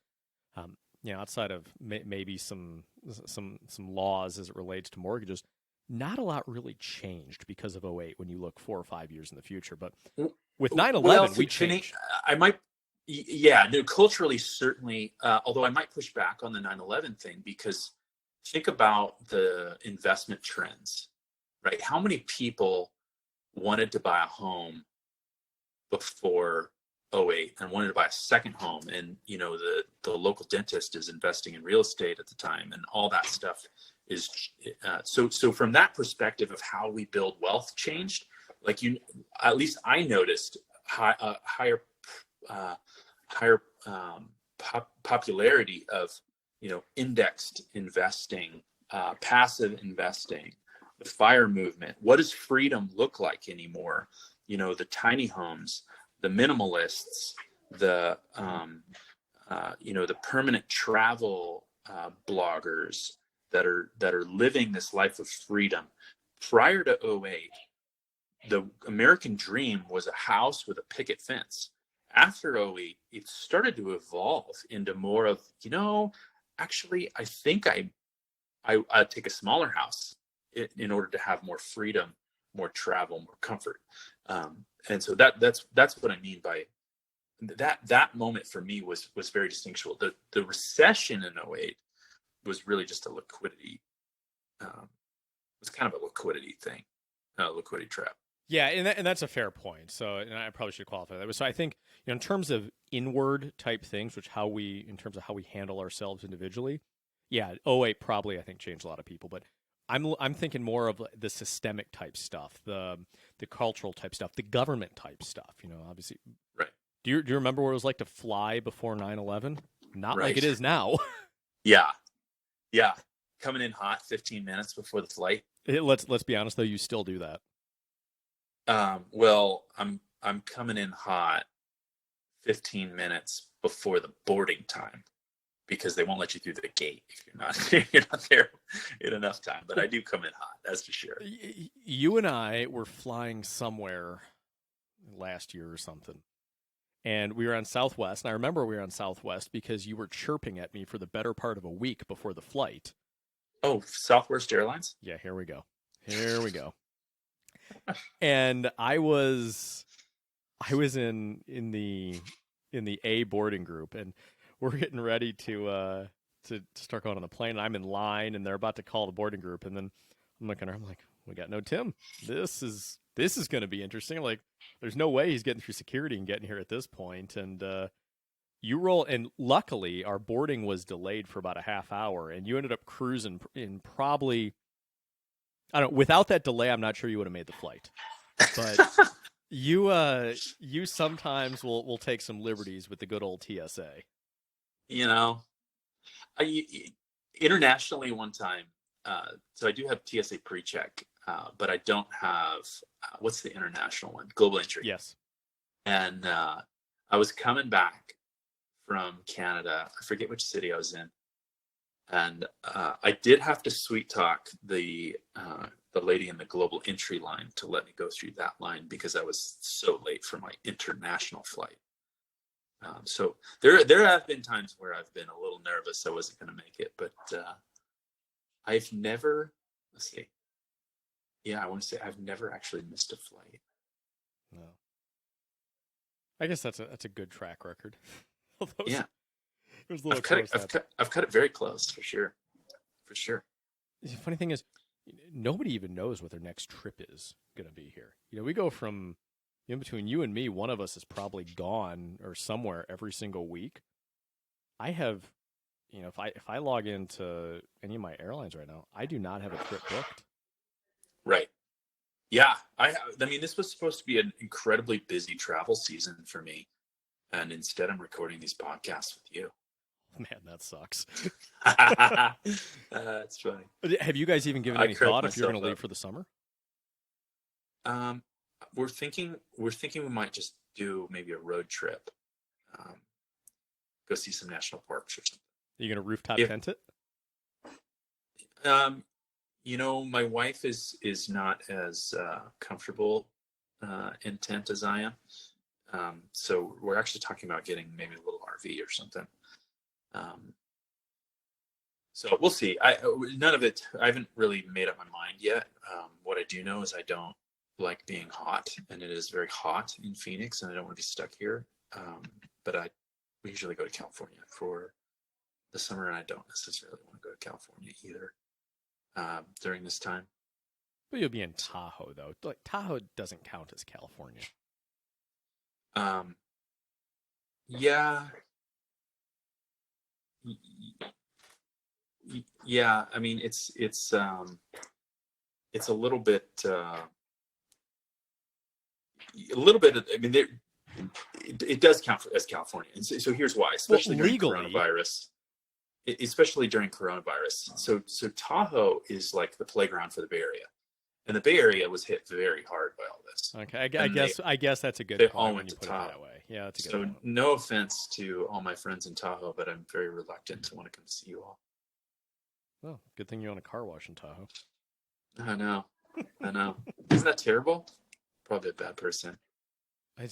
Outside of maybe some laws as it relates to mortgages, not a lot really changed because of 2008 when you look 4 or 5 years in the future. But with 9/11, we changed. Culturally, certainly, although I might push back on the 9/11 thing, because think about the investment trends, right? How many people wanted to buy a home before 2008 and wanted to buy a second home? And, the local dentist is investing in real estate at the time, and all that stuff is so from that perspective of how we build wealth changed. Like at least I noticed higher popularity of indexed investing, passive investing, the FIRE movement. What does freedom look like anymore? The tiny homes, the minimalists, the the permanent travel bloggers that are living this life of freedom. Prior to '08, the American dream was a house with a picket fence. After '08, it started to evolve into more of, actually, I think I'd take a smaller house in order to have more freedom, more travel, more comfort. And so that's what I mean by that moment for me was very distinctive. The recession in '08 was really just a liquidity, was kind of a liquidity thing, a liquidity trap. Yeah, and that's a fair point. So, and I probably should qualify that. So I think, in terms of inward type things, in terms of how we handle ourselves individually, yeah, '08 probably, I think, changed a lot of people. But I'm thinking more of the systemic type stuff, the cultural type stuff, the government type stuff. Obviously. Right. Do you remember what it was like to fly before 9/11? Not Right. like it is now. Yeah. Coming in hot 15 minutes before the flight. Let's be honest though, you still do that. Well, I'm coming in hot 15 minutes before the boarding time, because they won't let you through the gate if you're not there in enough time. But I do come in hot, that's for sure. You and I were flying somewhere last year or something, and we were on Southwest. And I remember we were on Southwest because you were chirping at me for the better part of a week before the flight. Oh, Southwest Airlines? Yeah, here we go. And I was in the A boarding group, and we're getting ready to start going on the plane. And I'm in line, and they're about to call the boarding group, and then I'm looking at her. I'm like, we got no Tim. This is going to be interesting. Like, there's no way he's getting through security and getting here at this point. And you roll, and luckily our boarding was delayed for about a half hour, and you ended up cruising in probably, I don't know, without that delay, I'm not sure you would have made the flight. But you sometimes will take some liberties with the good old TSA. Internationally one time, so I do have TSA pre-check, but I don't have, what's the international one? Global entry. Yes. And I was coming back from Canada. I forget which city I was in. And I did have to sweet talk the lady in the global entry line to let me go through that line because I was so late for my international flight. So there have been times where I've been a little nervous I wasn't going to make it, but I've never, let's see. Yeah, I want to say I've never actually missed a flight. No. I guess that's a good track record. Yeah. It was a little I've cut it very close, for sure. For sure. The funny thing is, nobody even knows what their next trip is going to be here. We go from, between you and me, one of us is probably gone or somewhere every single week. I have, if I log into any of my airlines right now, I do not have a trip booked. Right. Yeah. I mean, this was supposed to be an incredibly busy travel season for me. And instead I'm recording these podcasts with you. Man, that sucks. It's funny. Have you guys even given any thought if you're going to leave for the summer? We're thinking we might just do maybe a road trip. Go see some national parks or something. Are you going to rooftop tent it? My wife is not as comfortable in tent as I am. So we're actually talking about getting maybe a little RV or something. So we'll see. None of it, I haven't really made up my mind yet. What I do know is I don't like being hot, and it is very hot in Phoenix, and I don't want to be stuck here. But we usually go to California for the summer, and I don't necessarily want to go to California either during this time. But you'll be in Tahoe, though. Like, Tahoe doesn't count as California. Yeah. Yeah, I mean, it's a little bit, I mean, it does count as California. And so here's why, Well, especially during legally, coronavirus, especially during coronavirus. So Tahoe is like the playground for the Bay Area, and the Bay Area was hit very hard by all this. okay. And I guess that's a good they all point when went you to put it Tahoe. that way. Yeah, that's a good So point. no offense to all my friends in Tahoe, but I'm very reluctant to want to come see you all. Well, good thing you own a car wash in Tahoe. I know. I know. Isn't that terrible? Probably a bad person. I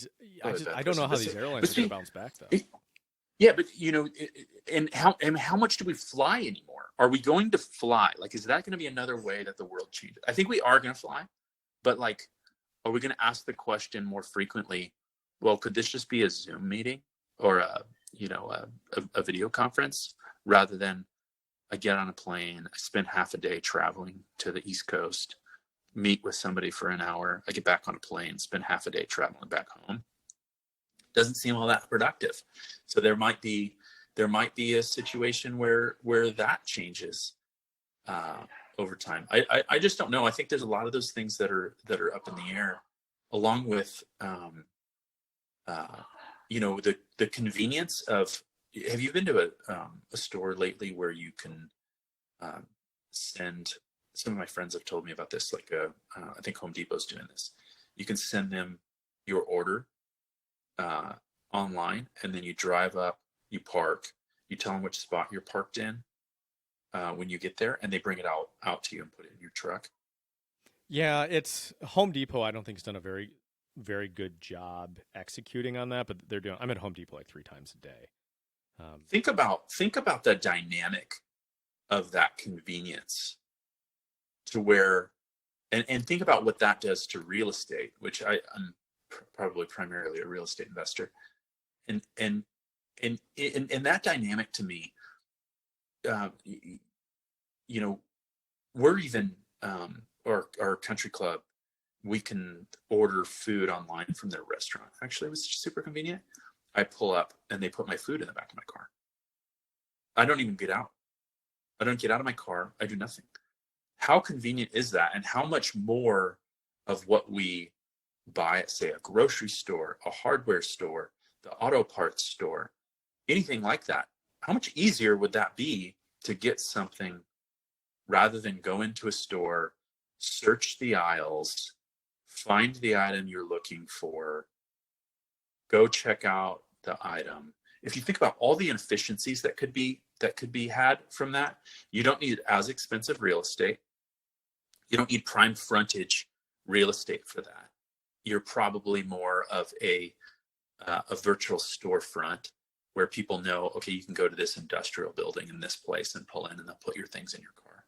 don't know how these airlines are going to bounce back though. Yeah, but and how much do we fly anymore? Are we going to fly? Like, is that going to be another way that the world changes? I think we are going to fly, but like, are we going to ask the question more frequently? Well, could this just be a Zoom meeting or a video conference rather than I get on a plane, I spend half a day traveling to the East Coast, meet with somebody for an hour, I get back on a plane, spend half a day traveling back home. Doesn't seem all that productive. So there might be a situation where that changes over time. I just don't know. I think there's a lot of those things that are up in the air, along with the convenience of. Have you been to a store lately where you can send? Some of my friends have told me about this. Like I think Home Depot's doing this. You can send them your order online, and then you drive up, you park, you tell them which spot you're parked in when you get there, and they bring it out to you and put it in your truck. Yeah, it's Home Depot. I don't think has done a very, very good job executing on that, but they're doing. I'm at Home Depot like 3 times a day. Think about the dynamic of that convenience to where, and think about what that does to real estate, which I'm probably primarily a real estate investor, and that dynamic to me, we're even our country club, we can order food online from their restaurant. Actually, it was super convenient. I pull up and they put my food in the back of my car. I don't even get out. I don't get out of my car. I do nothing. How convenient is that? And how much more of what we buy at, say, a grocery store, a hardware store, the auto parts store, anything like that, how much easier would that be to get something rather than go into a store, search the aisles, find the item you're looking for, go check out the item. If you think about all the inefficiencies that could be had from that, you don't need as expensive real estate. You don't need prime frontage real estate for that. You're probably more of a virtual storefront where people know, okay, you can go to this industrial building in this place and pull in and they'll put your things in your car.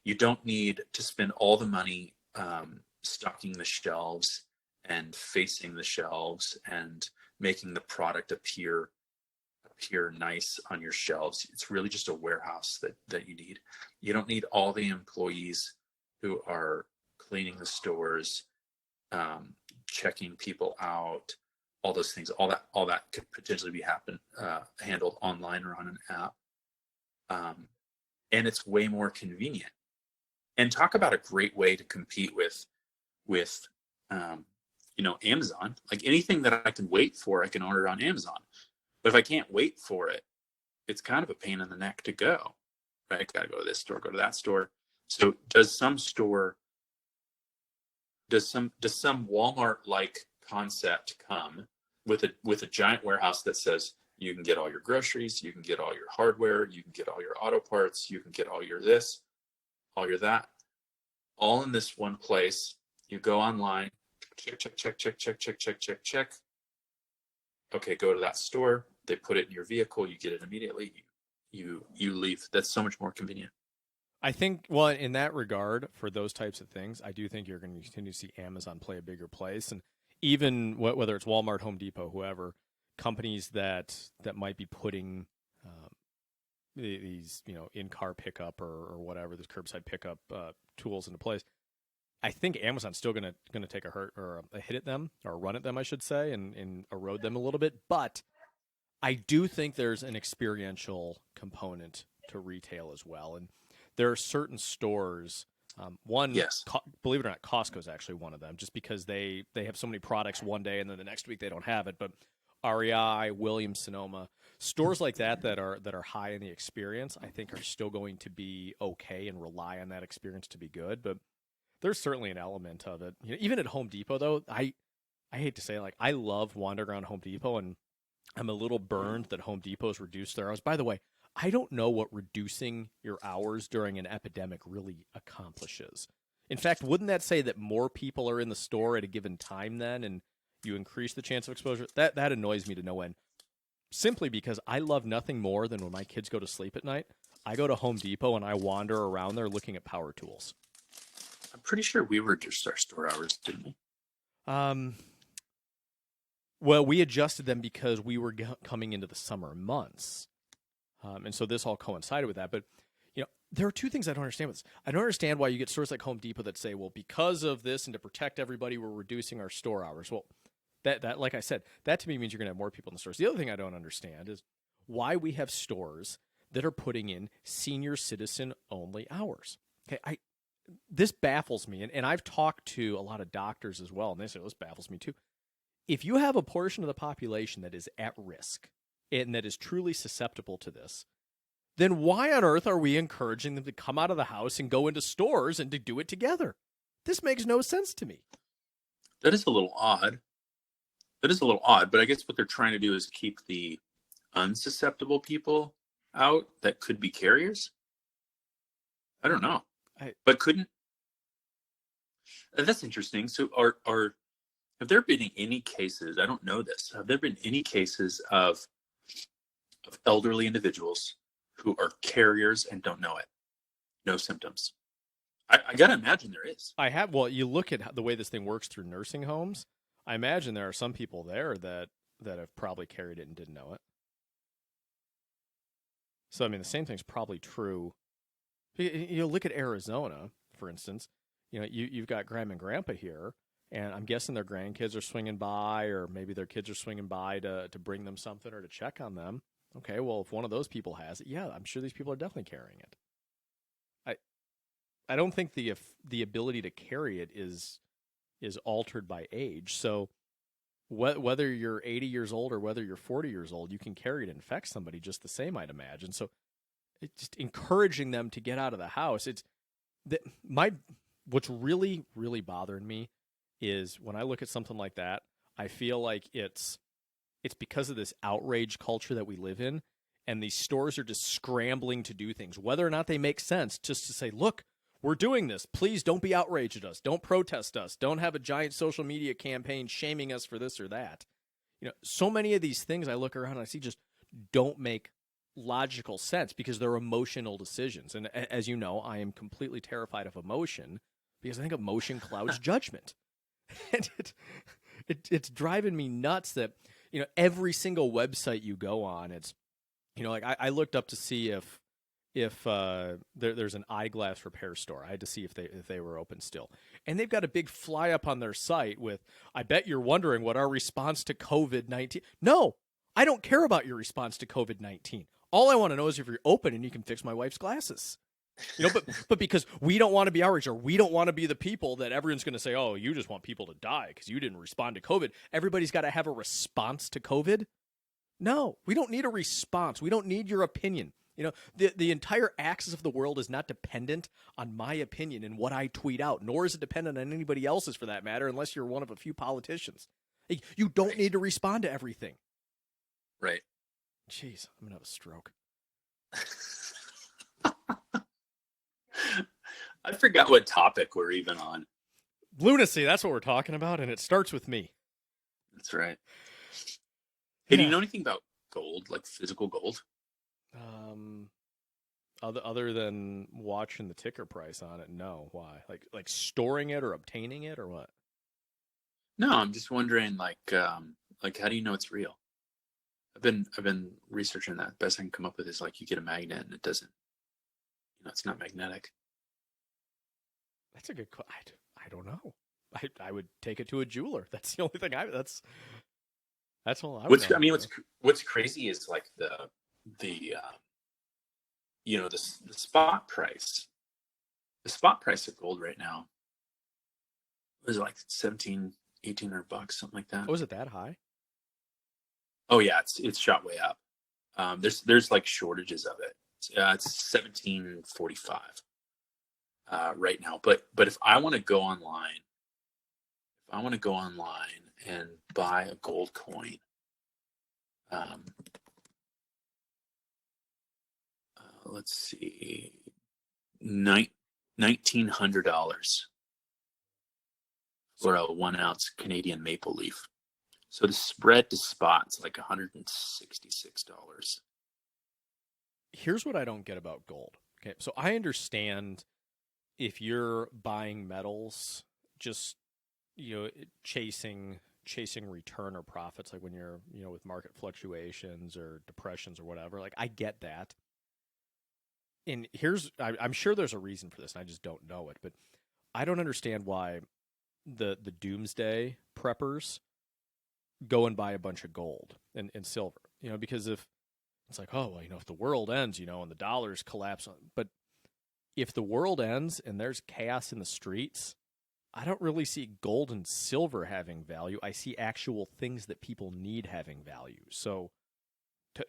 You don't need to spend all the money stocking the shelves and facing the shelves and making the product appear nice on your shelves. It's really just a warehouse that you need. You don't need all the employees who are cleaning the stores, checking people out, all those things. All that could potentially be handled online or on an app, and it's way more convenient. And talk about a great way to compete with Amazon. Like anything that I can wait for, I can order on Amazon. But if I can't wait for it, it's kind of a pain in the neck to go. Right? I gotta go to this store, go to that store. So does some Walmart-like concept come with a giant warehouse that says you can get all your groceries, you can get all your hardware, you can get all your auto parts, you can get all your this, all your that, all in this one place. You go online, check. Okay, go to that store. They put it in your vehicle. You get it immediately. You leave. That's so much more convenient. I think, well, in that regard, for those types of things, I do think you're going to continue to see Amazon play a bigger place, and even whether it's Walmart, Home Depot, whoever, companies that might be putting these in-car pickup or whatever, this curbside pickup tools into place. I think Amazon's still going to take a hurt or a hit at them, or a run at them, I should say, and erode them a little bit. But I do think there's an experiential component to retail as well. And there are certain stores. Yes. Believe it or not, Costco is actually one of them, just because they have so many products one day and then the next week they don't have it. But REI, Williams Sonoma, stores like that are high in the experience, I think are still going to be okay and rely on that experience to be good. But there's certainly an element of it. Even at Home Depot, though, I hate to say it, like, I love wandering around Home Depot, and I'm a little burned that Home Depot's reduced their hours. By the way, I don't know what reducing your hours during an epidemic really accomplishes. In fact, wouldn't that say that more people are in the store at a given time then, and you increase the chance of exposure? That annoys me to no end. Simply because I love nothing more than when my kids go to sleep at night, I go to Home Depot and I wander around there looking at power tools. I'm pretty sure we reduced our store hours, didn't we? Well, we adjusted them because we were coming into the summer months. And so this all coincided with that. But, there are two things I don't understand with this. I don't understand why you get stores like Home Depot that say, well, because of this and to protect everybody, we're reducing our store hours. Well, that like I said, that to me means you're going to have more people in the stores. The other thing I don't understand is why we have stores that are putting in senior citizen only hours. Okay, this baffles me. And I've talked to a lot of doctors as well, and they say, this baffles me too. If you have a portion of the population that is at risk and that is truly susceptible to this, then why on earth are we encouraging them to come out of the house and go into stores and to do it together? This makes no sense to me. That is a little odd. But I guess what they're trying to do is keep the unsusceptible people out that could be carriers. I don't know. But couldn't. That's interesting. So have there been any cases, I don't know this, have there been any cases of elderly individuals who are carriers and don't know it? No symptoms. I got to imagine there is. I have. Well, you look at the way this thing works through nursing homes. I imagine there are some people there that have probably carried it and didn't know it. So, I mean, the same thing's probably true. You look at Arizona, for instance. You've got grandma and grandpa here, and I'm guessing their grandkids are swinging by, or maybe their kids are swinging by to bring them something or to check on them. Okay, well, if one of those people has it, yeah, I'm sure these people are definitely carrying it. I don't think the ability to carry it is altered by age. So whether you're 80 years old or whether you're 40 years old, you can carry it and infect somebody just the same, I'd imagine. So it's just encouraging them to get out of the house. What's really, really bothering me is when I look at something like that, I feel like it's because of this outrage culture that we live in, and these stores are just scrambling to do things, whether or not they make sense, just to say, look, we're doing this. Please don't be outraged at us. Don't protest us. Don't have a giant social media campaign shaming us for this or that. So many of these things I look around and I see just don't make logical sense because they're emotional decisions. And as you know, I am completely terrified of emotion because I think emotion clouds judgment. And it's driving me nuts that, every single website you go on, it's, like I looked up to see if there's an eyeglass repair store. I had to see if they were open still. And they've got a big fly up on their site with, I bet you're wondering what our response to COVID-19. No, I don't care about your response to COVID-19. All I want to know is if you're open and you can fix my wife's glasses. But because we don't want to be outraged, or we don't want to be the people that everyone's going to say, oh, you just want people to die because you didn't respond to COVID. Everybody's got to have a response to COVID. No, we don't need a response. We don't need your opinion. The entire axis of the world is not dependent on my opinion and what I tweet out, nor is it dependent on anybody else's for that matter, unless you're one of a few politicians. You don't need to respond to everything. Right. Jeez, I'm going to have a stroke. I forgot what topic we're even on. Lunacy, that's what we're talking about, and it starts with me. That's right. Hey, do you know anything about gold, like physical gold? Other than watching the ticker price on it, no. Why? Like storing it or obtaining it or what? No, I'm just wondering, like how do you know it's real? I've been researching that. Best I can come up with is like you get a magnet and it doesn't, it's not magnetic. That's a good question. I don't know. I would take it to a jeweler. That's the only thing that's all I would know. What's crazy is like the the spot price, of gold right now is like 1,700-1,800 bucks, something like that. Oh, is it that high? Oh yeah, it's shot way up. There's like shortages of it. It's 1745 right now. But if I want to go online, and buy a gold coin, let's see, $1,900 for a 1 ounce Canadian maple leaf. So the spread to spot's like $166. Here's what I don't get about gold. Okay, so I understand if you're buying metals, just chasing return or profits, like when you're with market fluctuations or depressions or whatever. Like, I get that. And I'm sure there's a reason for this, and I just don't know it. But I don't understand why the Doomsday preppers go and buy a bunch of gold and silver. Because if it's like, oh, well, if the world ends, and the dollars collapse, but if the world ends and there's chaos in the streets, I don't really see gold and silver having value. I see actual things that people need having value. So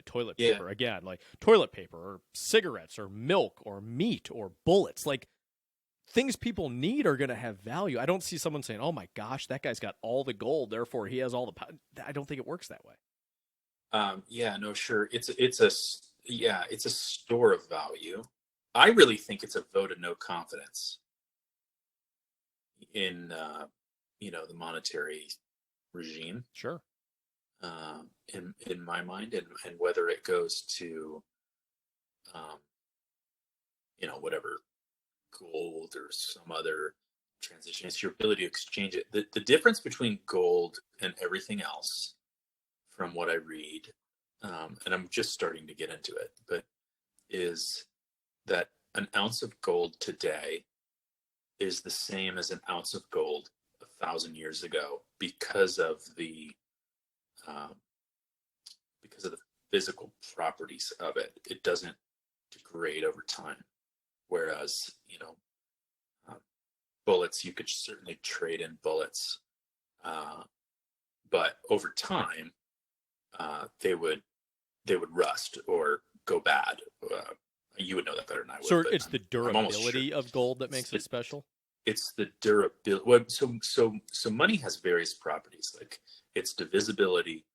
toilet paper, again, like toilet paper or cigarettes or milk or meat or bullets, like things people need are going to have value. I don't see someone saying, oh my gosh, that guy's got all the gold, therefore he has all the power. I don't think it works that way. No, sure. It's a store of value. I really think it's a vote of no confidence in the monetary regime. Sure. In my mind, and whether it goes to whatever gold or some other transition, it's your ability to exchange it. The difference between gold and everything else, from what I read, and I'm just starting to get into it, but is that an ounce of gold today is the same as an ounce of gold 1,000 years ago because of the physical properties of it. It doesn't degrade over time. Whereas, bullets, you could certainly trade in bullets, but over time, they would rust or go bad. You would know that better than I would. So it's the durability of gold that makes it special? It's the durability. Well, so money has various properties, like its divisibility,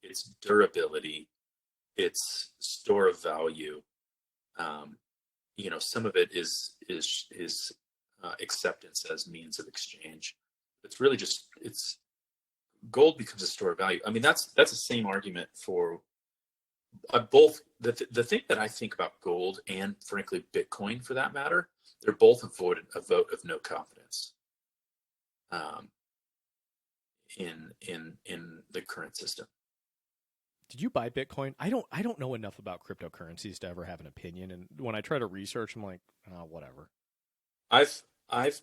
its durability, its store of value. Some of it is acceptance as means of exchange. It's really just gold becomes a store of value. I mean, that's the same argument for both. The thing that I think about gold and frankly Bitcoin, for that matter, they're both a vote of no confidence in the current system. Did you buy Bitcoin? I don't know enough about cryptocurrencies to ever have an opinion. And when I try to research, I'm like, whatever. I've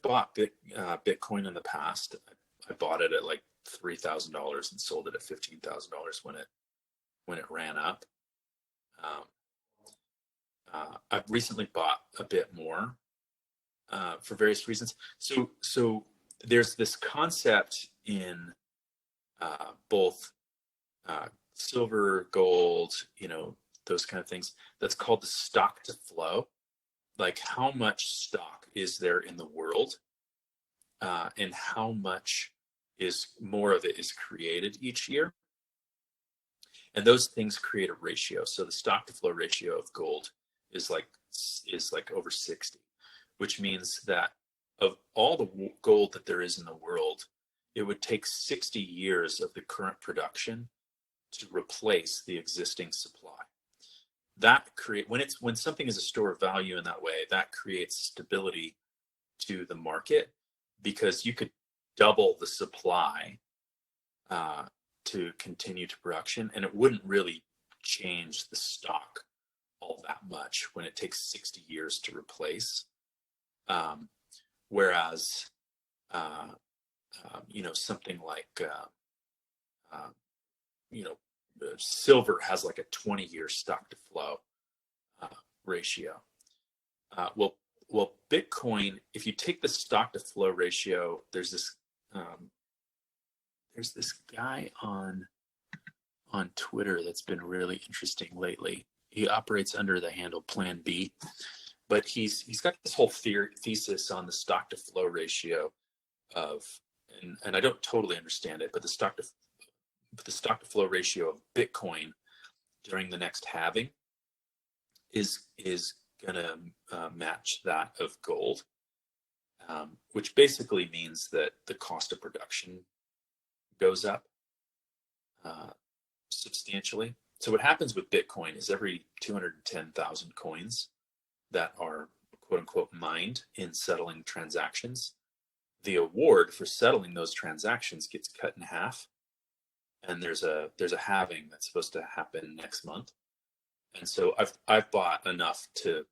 bought Bitcoin in the past. I bought it at like $3,000 and sold it at $15,000 when it ran up. I've recently bought a bit more for various reasons. So there's this concept in both silver, gold, those kind of things, that's called the stock to flow. Like, how much stock is there in the world, and how much more of it is created each year. And those things create a ratio. So the stock to flow ratio of gold is like over 60, which means that of all the gold that there is in the world, it would take 60 years of the current production to replace the existing supply. That when something is a store of value in that way, that creates stability to the market, because you could double the supply to continue to production, and it wouldn't really change the stock all that much when it takes 60 years to replace. Whereas, something like, silver has like a 20-year stock to flow. ratio. Well, Bitcoin, if you take the stock to flow ratio, there's this guy on Twitter that's been really interesting lately. He operates under the handle Plan B, but he's got this whole thesis on the stock to flow ratio of, and I don't totally understand it, but the stock to flow ratio of Bitcoin during the next halving is going to match that of gold, which basically means that the cost of production goes up substantially. So what happens with Bitcoin is every 210,000 coins that are quote unquote mined in settling transactions, the award for settling those transactions gets cut in half. And there's a halving that's supposed to happen next month. And so I've bought enough to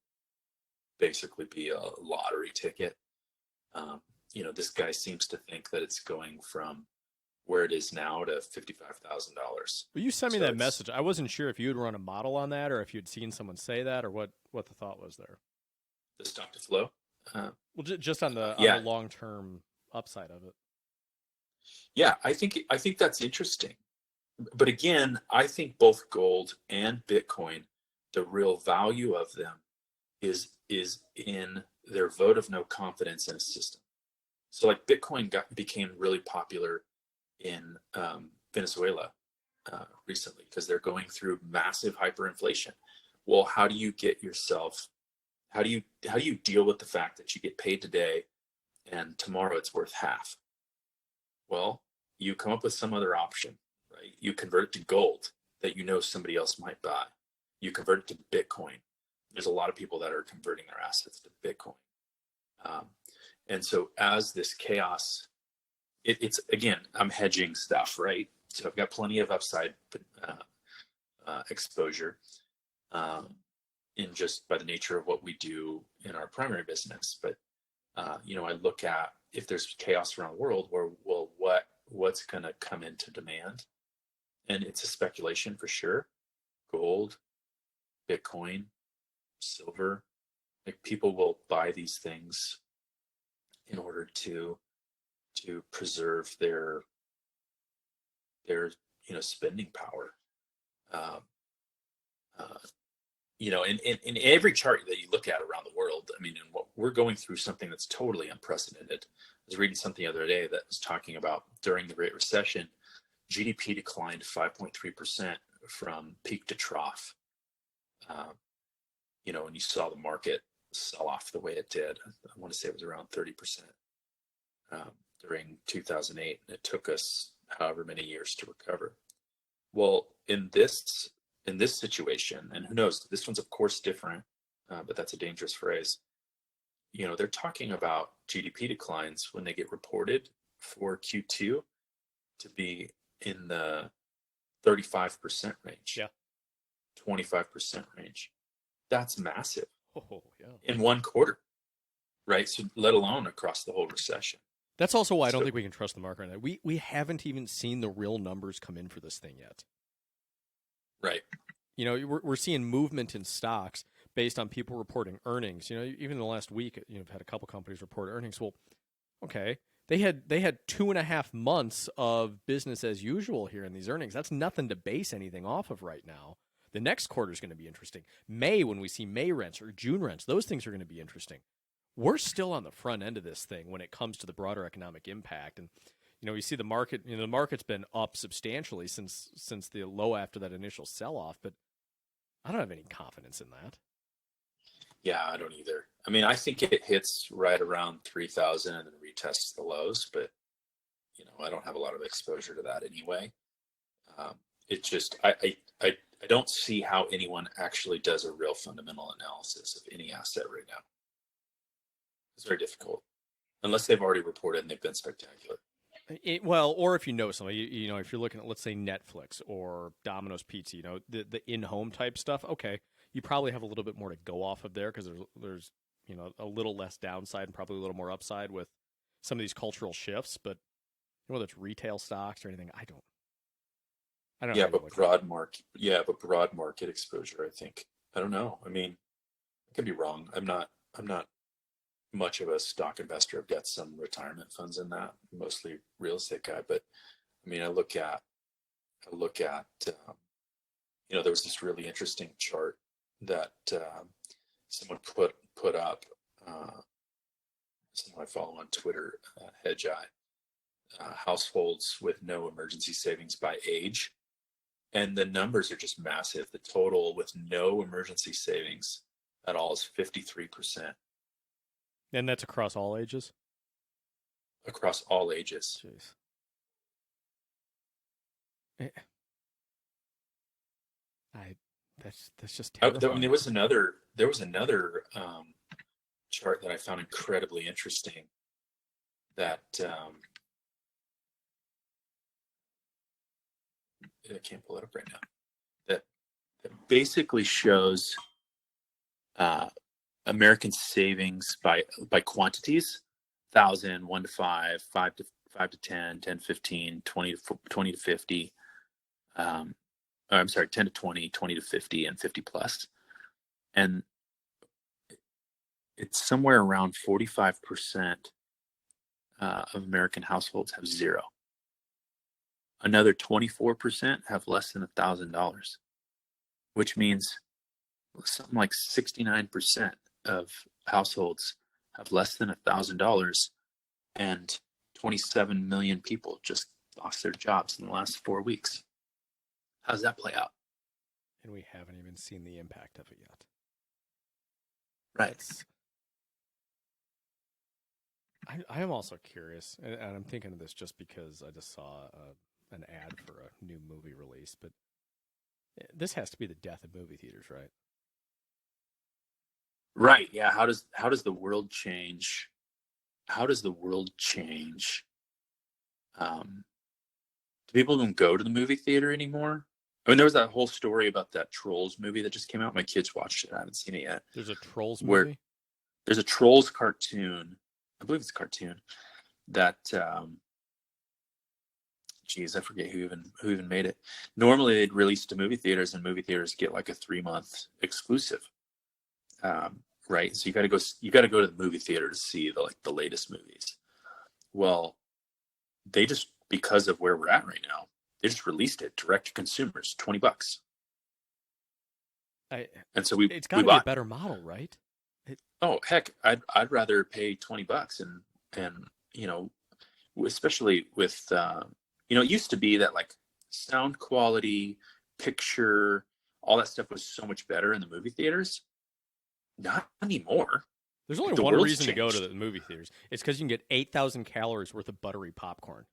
basically be a lottery ticket. This guy seems to think that it's going from where it is now to $55,000. Well, you sent me that message. I wasn't sure if you had run a model on that, or if you'd seen someone say that, or what the thought was there. The stock to flow. Well, just on the long term upside of it. Yeah, I think that's interesting. But again, I think both gold and Bitcoin, the real value of them is in their vote of no confidence in a system. So like Bitcoin became really popular in Venezuela recently because they're going through massive hyperinflation. Well, how do you deal with the fact that you get paid today and tomorrow it's worth half? Well, you come up with some other option, right? You convert it to gold that somebody else might buy. You convert it to Bitcoin. There's a lot of people that are converting their assets to Bitcoin. And so as this chaos, it's again, I'm hedging stuff, right? So I've got plenty of upside exposure in just by the nature of what we do in our primary business. But, I look at if there's chaos around the world, what's going to come into demand? And it's a speculation for sure. Gold, Bitcoin, silver, like people will buy these things in order to preserve their spending power. In every chart that you look at around the world, I mean, and what we're going through something that's totally unprecedented. I was reading something the other day that was talking about during the Great Recession, GDP declined 5.3% from peak to trough. And you saw the market sell off the way it did. I want to say it was around 30% during 2008. And it took us however many years to recover. Well, in this situation, and who knows, this one's of course different, but that's a dangerous phrase. They're talking about GDP declines when they get reported for Q2 to be in the 35% range, 25% range. That's massive. Oh, yeah. In one quarter, right? So let alone across the whole recession. That's also why I don't think we can trust the market on that. We haven't even seen the real numbers come in for this thing yet. Right. We're seeing movement in stocks based on people reporting earnings. Even in the last week, you've had a couple companies report earnings. Well, okay, they had 2.5 months of business as usual here in these earnings. That's nothing to base anything off of right now. The next quarter is going to be interesting. May, when we see May rents or June rents, those things are going to be interesting. We're still on the front end of this thing when it comes to the broader economic impact. And, you see the market, the market's been up substantially since the low after that initial sell-off, but I don't have any confidence in that. Yeah, I don't either. I mean, I think it hits right around 3,000 and then retests the lows, but, I don't have a lot of exposure to that anyway. It's just, I don't see how anyone actually does a real fundamental analysis of any asset right now. It's very difficult unless they've already reported and they've been spectacular. Or if somebody, if you're looking at, let's say, Netflix or Domino's Pizza, the in-home type stuff, okay, you probably have a little bit more to go off of there because there's a little less downside and probably a little more upside with some of these cultural shifts. But whether it's retail stocks or anything, I don't. Yeah, but broad market exposure, I think. I don't know. I mean, could be wrong. I'm not much of a stock investor. I've got some retirement funds in that, mostly real estate guy. But I mean, I look at, there was this really interesting chart that someone put up. Someone I follow on Twitter, Hedge Eye, households with no emergency savings by age, and the numbers are just massive. The total with no emergency savings at all is 53%. And that's across all ages? Across all ages. Jeez. That's just terrifying. I mean, there was another chart that I found incredibly interesting that I can't pull it up right now. That basically shows American savings by quantities: 1,000, 1 to 5, 5 to 10, 10 to 15, 20 to 50. I'm sorry, 10 to 20, 20 to 50, and 50 plus. And it's somewhere around 45% of American households have zero. Another 24% have less than $1,000, which means something like 69% of households have less than $1,000, and 27 million people just lost their jobs in the last 4 weeks. How does that play out? And we haven't even seen the impact of it yet. Right. I am also curious, and I'm thinking of this just because I just saw an ad for a new movie release, but this has to be the death of movie theaters, right? Right. Yeah. How does the world change? How does the world change? Do people even go to the movie theater anymore? I mean, there was that whole story about that Trolls movie that just came out. My kids watched it. I haven't seen it yet. There's a Trolls movie? There's a Trolls cartoon. I believe it's a cartoon that, geez, I forget who even made it. Normally they'd release to movie theaters, and movie theaters get like a 3-month exclusive. Right. So you got to go to the movie theater to see the latest movies. Well, they just, because of where we're at right now, they just released it direct to consumers, $20. And so it's got to be a better model, right? Oh, heck, I'd rather pay $20 and especially with it used to be that like sound quality, picture, all that stuff was so much better in the movie theaters. Not anymore. There's only one reason to go to the movie theaters. It's because you can get 8,000 calories worth of buttery popcorn.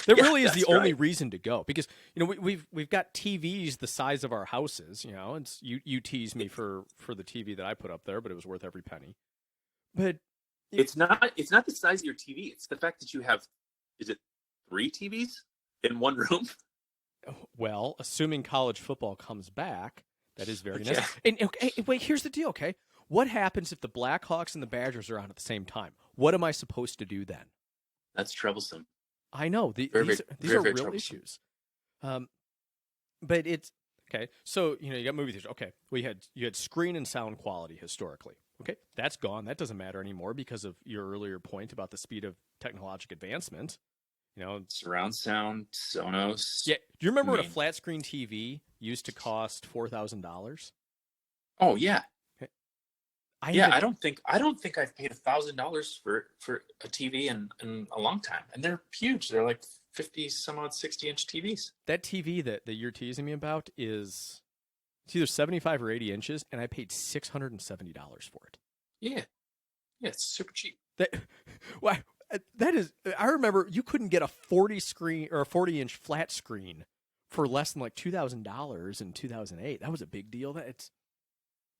That really is the only reason to go, because we've got TVs the size of our houses. It's you tease me for the TV that I put up there, but it was worth every penny. But it's not the size of your TV. It's the fact that you have, is it 3 TVs in one room? Well, assuming college football comes back, that is very nice. And wait, here's the deal. Okay, what happens if the Blackhawks and the Badgers are on at the same time? What am I supposed to do then? That's troublesome. I know these are real issues, but it's okay. So you got movie theaters. Okay, you had screen and sound quality historically. Okay, that's gone. That doesn't matter anymore because of your earlier point about the speed of technological advancement. Surround sound, Sonos. Yeah, do you remember what a flat screen TV used to cost $4,000? Oh yeah. I don't think I've paid $1,000 for a TV in a long time, and they're huge. They're like 50 some odd 60-inch TVs. That TV that you're teasing me about it's either 75 or 80 inches, and I paid $670 for it. Yeah, it's super cheap. That is. I remember you couldn't get a 40-inch flat screen for less than like $2,000 in 2008. That was a big deal.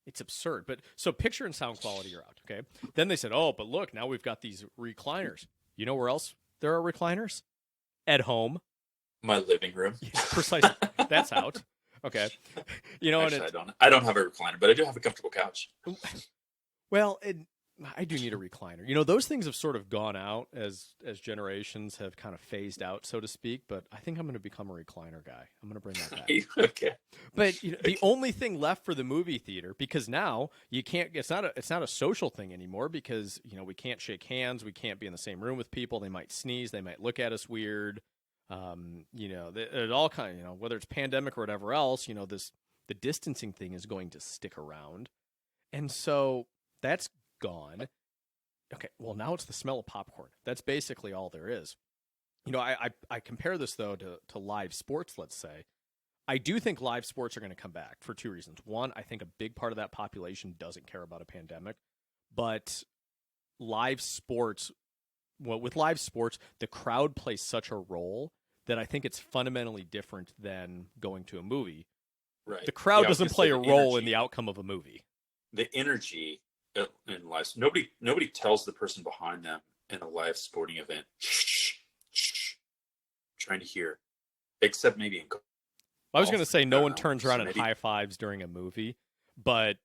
It's absurd. But so picture and sound quality are out. Okay. Then they said, oh, but look, now we've got these recliners. You know where else there are recliners? At home. My living room. Yeah, precisely. That's out. Okay. Actually, I don't have a recliner, but I do have a comfortable couch. Well, I do need a recliner. Those things have sort of gone out as generations have kind of phased out, so to speak. But I think I'm going to become a recliner guy. I'm going to bring that back. Okay. But the only thing left for the movie theater, because now you can't. It's not a social thing anymore because we can't shake hands. We can't be in the same room with people. They might sneeze. They might look at us weird. It all kind of whether it's pandemic or whatever else. The distancing thing is going to stick around, and so that's gone. Okay, well now it's the smell of popcorn. That's basically all there is. I compare this though to live sports. Let's say. I do think live sports are going to come back for two reasons. One, I think a big part of that population doesn't care about a pandemic, but live sports, with live sports, the crowd plays such a role that I think it's fundamentally different than going to a movie. Right. The crowd Yeah, doesn't play a role in the outcome of a movie. The energy in live, nobody tells the person behind them in a live sporting event, shh, trying to hear, except maybe in. I was going to say no one turns around and high fives during a movie, but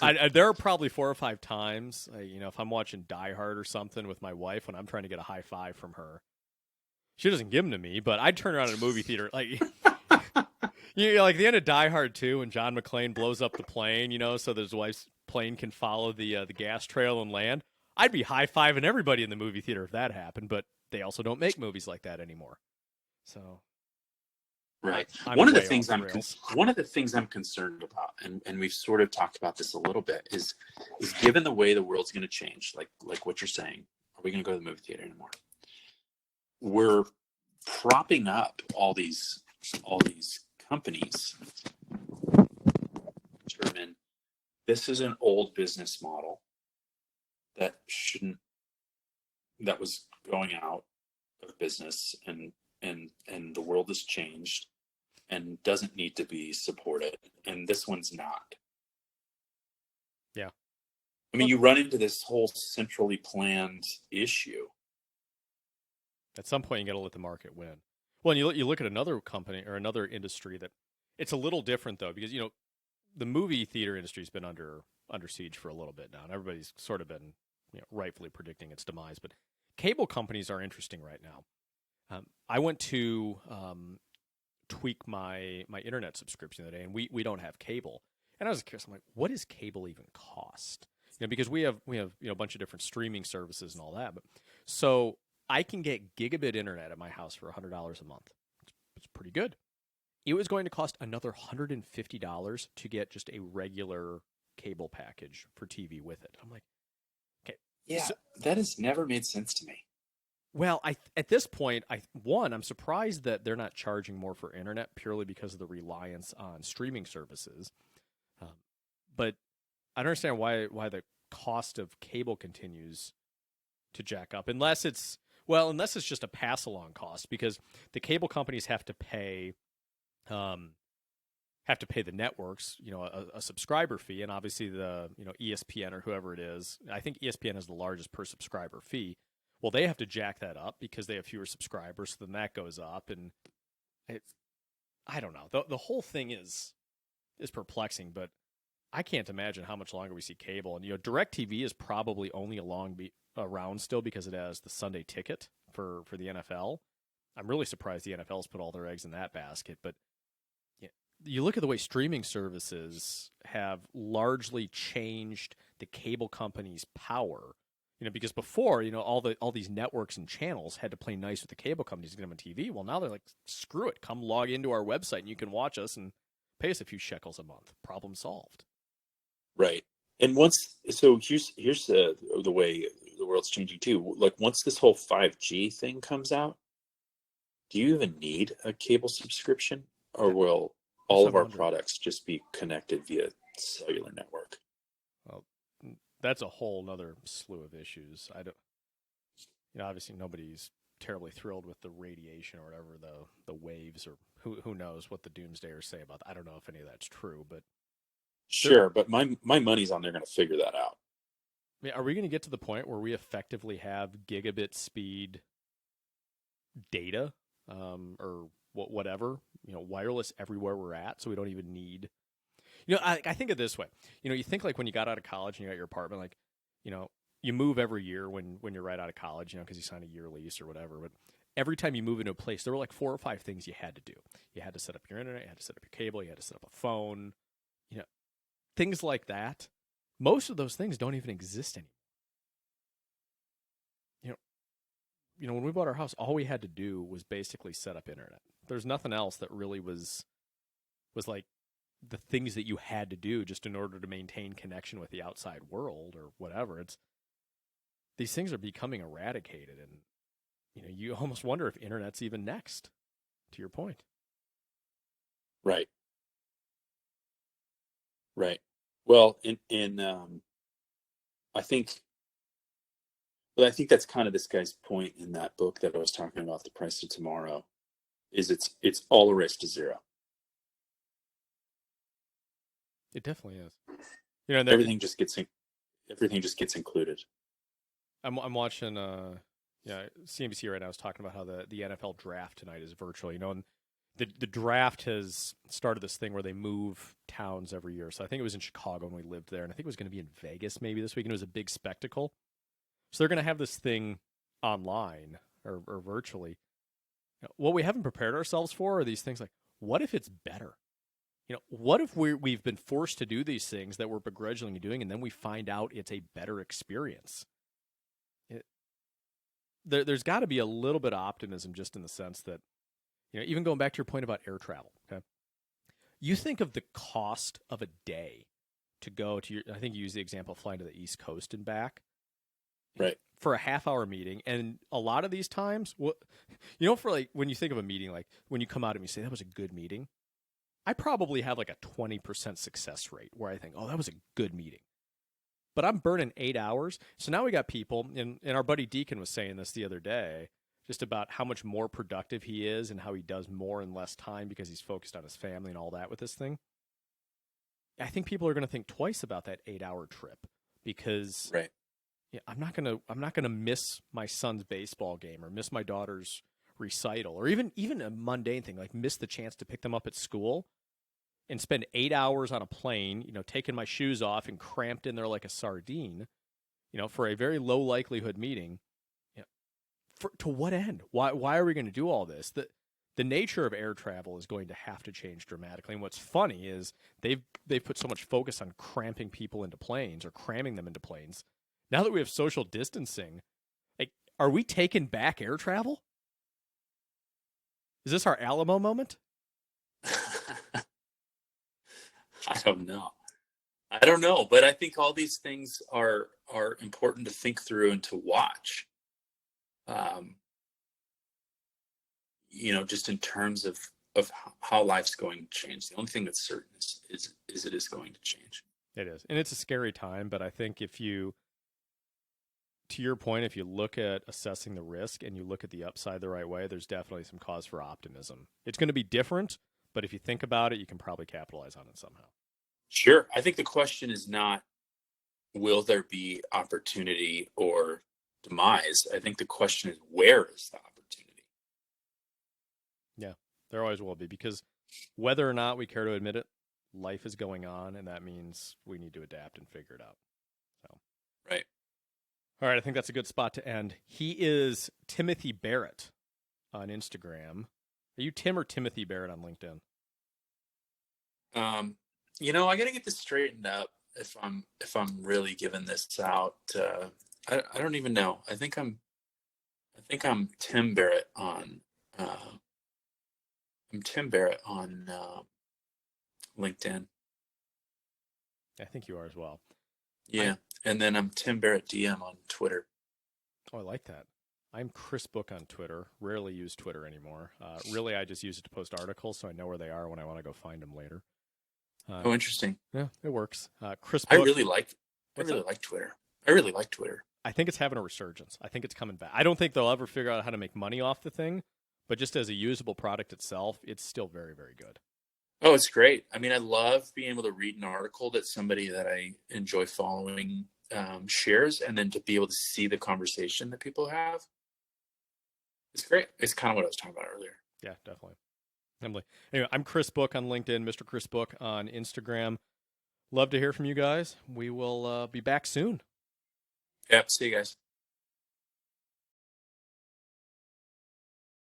there are probably 4 or 5 times, if I'm watching Die Hard or something with my wife when I'm trying to get a high five from her. She doesn't give them to me, but I'd turn around in a movie theater like like the end of Die Hard 2 when John McClane blows up the plane, so that his wife's plane can follow the gas trail and land. I'd be high fiving everybody in the movie theater if that happened, but they also don't make movies like that anymore. So. Right. One of the things I'm concerned about, and we've sort of talked about this a little bit, is given the way the world's going to change, like what you're saying, are we going to go to the movie theater anymore? We're propping up all these companies. Determine this is an old business model that was going out of business and the world has changed and doesn't need to be supported, and this one's not. Yeah. I mean, you run into this whole centrally planned issue. At some point, you got to let the market win. Well, and you look at another company or another industry that it's a little different though, because the movie theater industry has been under siege for a little bit now, and everybody's sort of been rightfully predicting its demise. But cable companies are interesting right now. I went to tweak my internet subscription today, and we don't have cable. And I was curious. I'm like, what does cable even cost? Because we have a bunch of different streaming services and all that. But so I can get gigabit internet at my house for $100 a month. It's pretty good. It was going to cost another $150 to get just a regular cable package for TV with it. I'm like, okay, yeah, that has never made sense to me. Well, at this point, I'm surprised that they're not charging more for internet purely because of the reliance on streaming services. But I don't understand why the cost of cable continues to jack up, unless it's just a pass along cost, because the cable companies have to pay the networks, a subscriber fee, and obviously the ESPN or whoever it is. I think ESPN has the largest per subscriber fee. Well, they have to jack that up because they have fewer subscribers, so then that goes up, and I don't know. The whole thing is perplexing, but I can't imagine how much longer we see cable. And DirecTV is probably only around still because it has the Sunday ticket for the NFL. I'm really surprised the NFL's put all their eggs in that basket, but you look at the way streaming services have largely changed the cable company's power. Because before, all these networks and channels had to play nice with the cable companies to get them on TV. Well, now they're like, screw it. Come log into our website and you can watch us and pay us a few shekels a month. Problem solved. Right. And here's the way the world's changing too. Like once this whole 5G thing comes out, do you even need a cable subscription, or will all of our products just be connected via cellular network? Well, that's a whole nother slew of issues. I don't, obviously nobody's terribly thrilled with the radiation or whatever, the waves, or who knows what the doomsdayers say about that. I don't know if any of that's true, but sure. But my money's on they're going to figure that out. I mean, are we going to get to the point where we effectively have gigabit speed data, or whatever, wireless everywhere we're at, so we don't even need. I think of it this way. You think like when you got out of college and you got your apartment, like, you move every year when you're right out of college, because you sign a year lease or whatever. But every time you move into a place, there were like 4 or 5 things you had to do. You had to set up your internet, you had to set up your cable, you had to set up a phone, things like that. Most of those things don't even exist anymore. When we bought our house, all we had to do was basically set up internet. There's nothing else that really was like the things that you had to do just in order to maintain connection with the outside world or whatever. These things are becoming eradicated, and you almost wonder if internet's even next, to your point. Right. Well, I think that's kind of this guy's point in that book that I was talking about, The Price of Tomorrow, is it's all erased to zero. It definitely is. Everything just gets included. I'm watching CNBC right now is talking about how the NFL draft tonight is virtual. And the draft has started this thing where they move towns every year. So I think it was in Chicago when we lived there, and I think it was going to be in Vegas maybe this week, and it was a big spectacle. So they're going to have this thing online or virtually. What we haven't prepared ourselves for are these things like, what if it's better? What if we've been forced to do these things that we're begrudgingly doing, and then we find out it's a better experience? There's got to be a little bit of optimism, just in the sense that, even going back to your point about air travel, okay? You think of the cost of a day to go to I think you used the example of flying to the East Coast and back. Right. For a half-hour meeting. And a lot of these times, for like, when you think of a meeting, like when you come out and you say, that was a good meeting, I probably have like a 20% success rate where I think, oh, that was a good meeting. But I'm burning 8 hours. So now we got people, and our buddy Deacon was saying this the other day, just about how much more productive he is and how he does more in less time because he's focused on his family and all that with this thing. I think people are going to think twice about that 8-hour trip because right. I'm not gonna miss my son's baseball game or miss my daughter's recital or even a mundane thing like miss the chance to pick them up at school and spend 8 hours on a plane, taking my shoes off and cramped in there like a sardine, for a very low likelihood meeting. To what end? Why are we going to do all this? The nature of air travel is going to have to change dramatically. And what's funny is they've put so much focus on cramping people into planes or cramming them into planes. Now that we have social distancing, like, are we taking back air travel? Is this our Alamo moment? I don't know, but I think all these things are important to think through and to watch. Just in terms of how life's going to change. The only thing that's certain is it is going to change. It is. And it's a scary time, but I think to your point, if you look at assessing the risk and you look at the upside the right way, there's definitely some cause for optimism. It's going to be different, but if you think about it, you can probably capitalize on it somehow. Sure. I think the question is not, will there be opportunity or demise? I think the question is, where is the opportunity? Yeah, there always will be, because whether or not we care to admit it, life is going on, and that means we need to adapt and figure it out. So, right. All right, I think that's a good spot to end. He is Timothy Barrett on Instagram. Are you Tim or Timothy Barrett on LinkedIn? I got to get this straightened up if I'm really giving this out. I don't even know. I think I'm Tim Barrett on. I'm Tim Barrett on LinkedIn. I think you are as well. Yeah. And then I'm Tim Barrett DM on Twitter. Oh, I like that. I'm Chris Book on Twitter. Rarely use Twitter anymore. Really, I just use it to post articles, so I know where they are when I want to go find them later. Interesting. Yeah, it works. Chris Book. I really like Twitter. I really like Twitter. I think it's having a resurgence. I think it's coming back. I don't think they'll ever figure out how to make money off the thing, but just as a usable product itself, it's still very, very good. Oh, it's great. I mean, I love being able to read an article that somebody that I enjoy following shares, and then to be able to see the conversation that people have. It's great. It's kind of what I was talking about earlier. Yeah, definitely. Anyway, I'm Chris Book on LinkedIn, Mr. Chris Book on Instagram. Love to hear from you guys. We will be back soon. Yep. See you guys.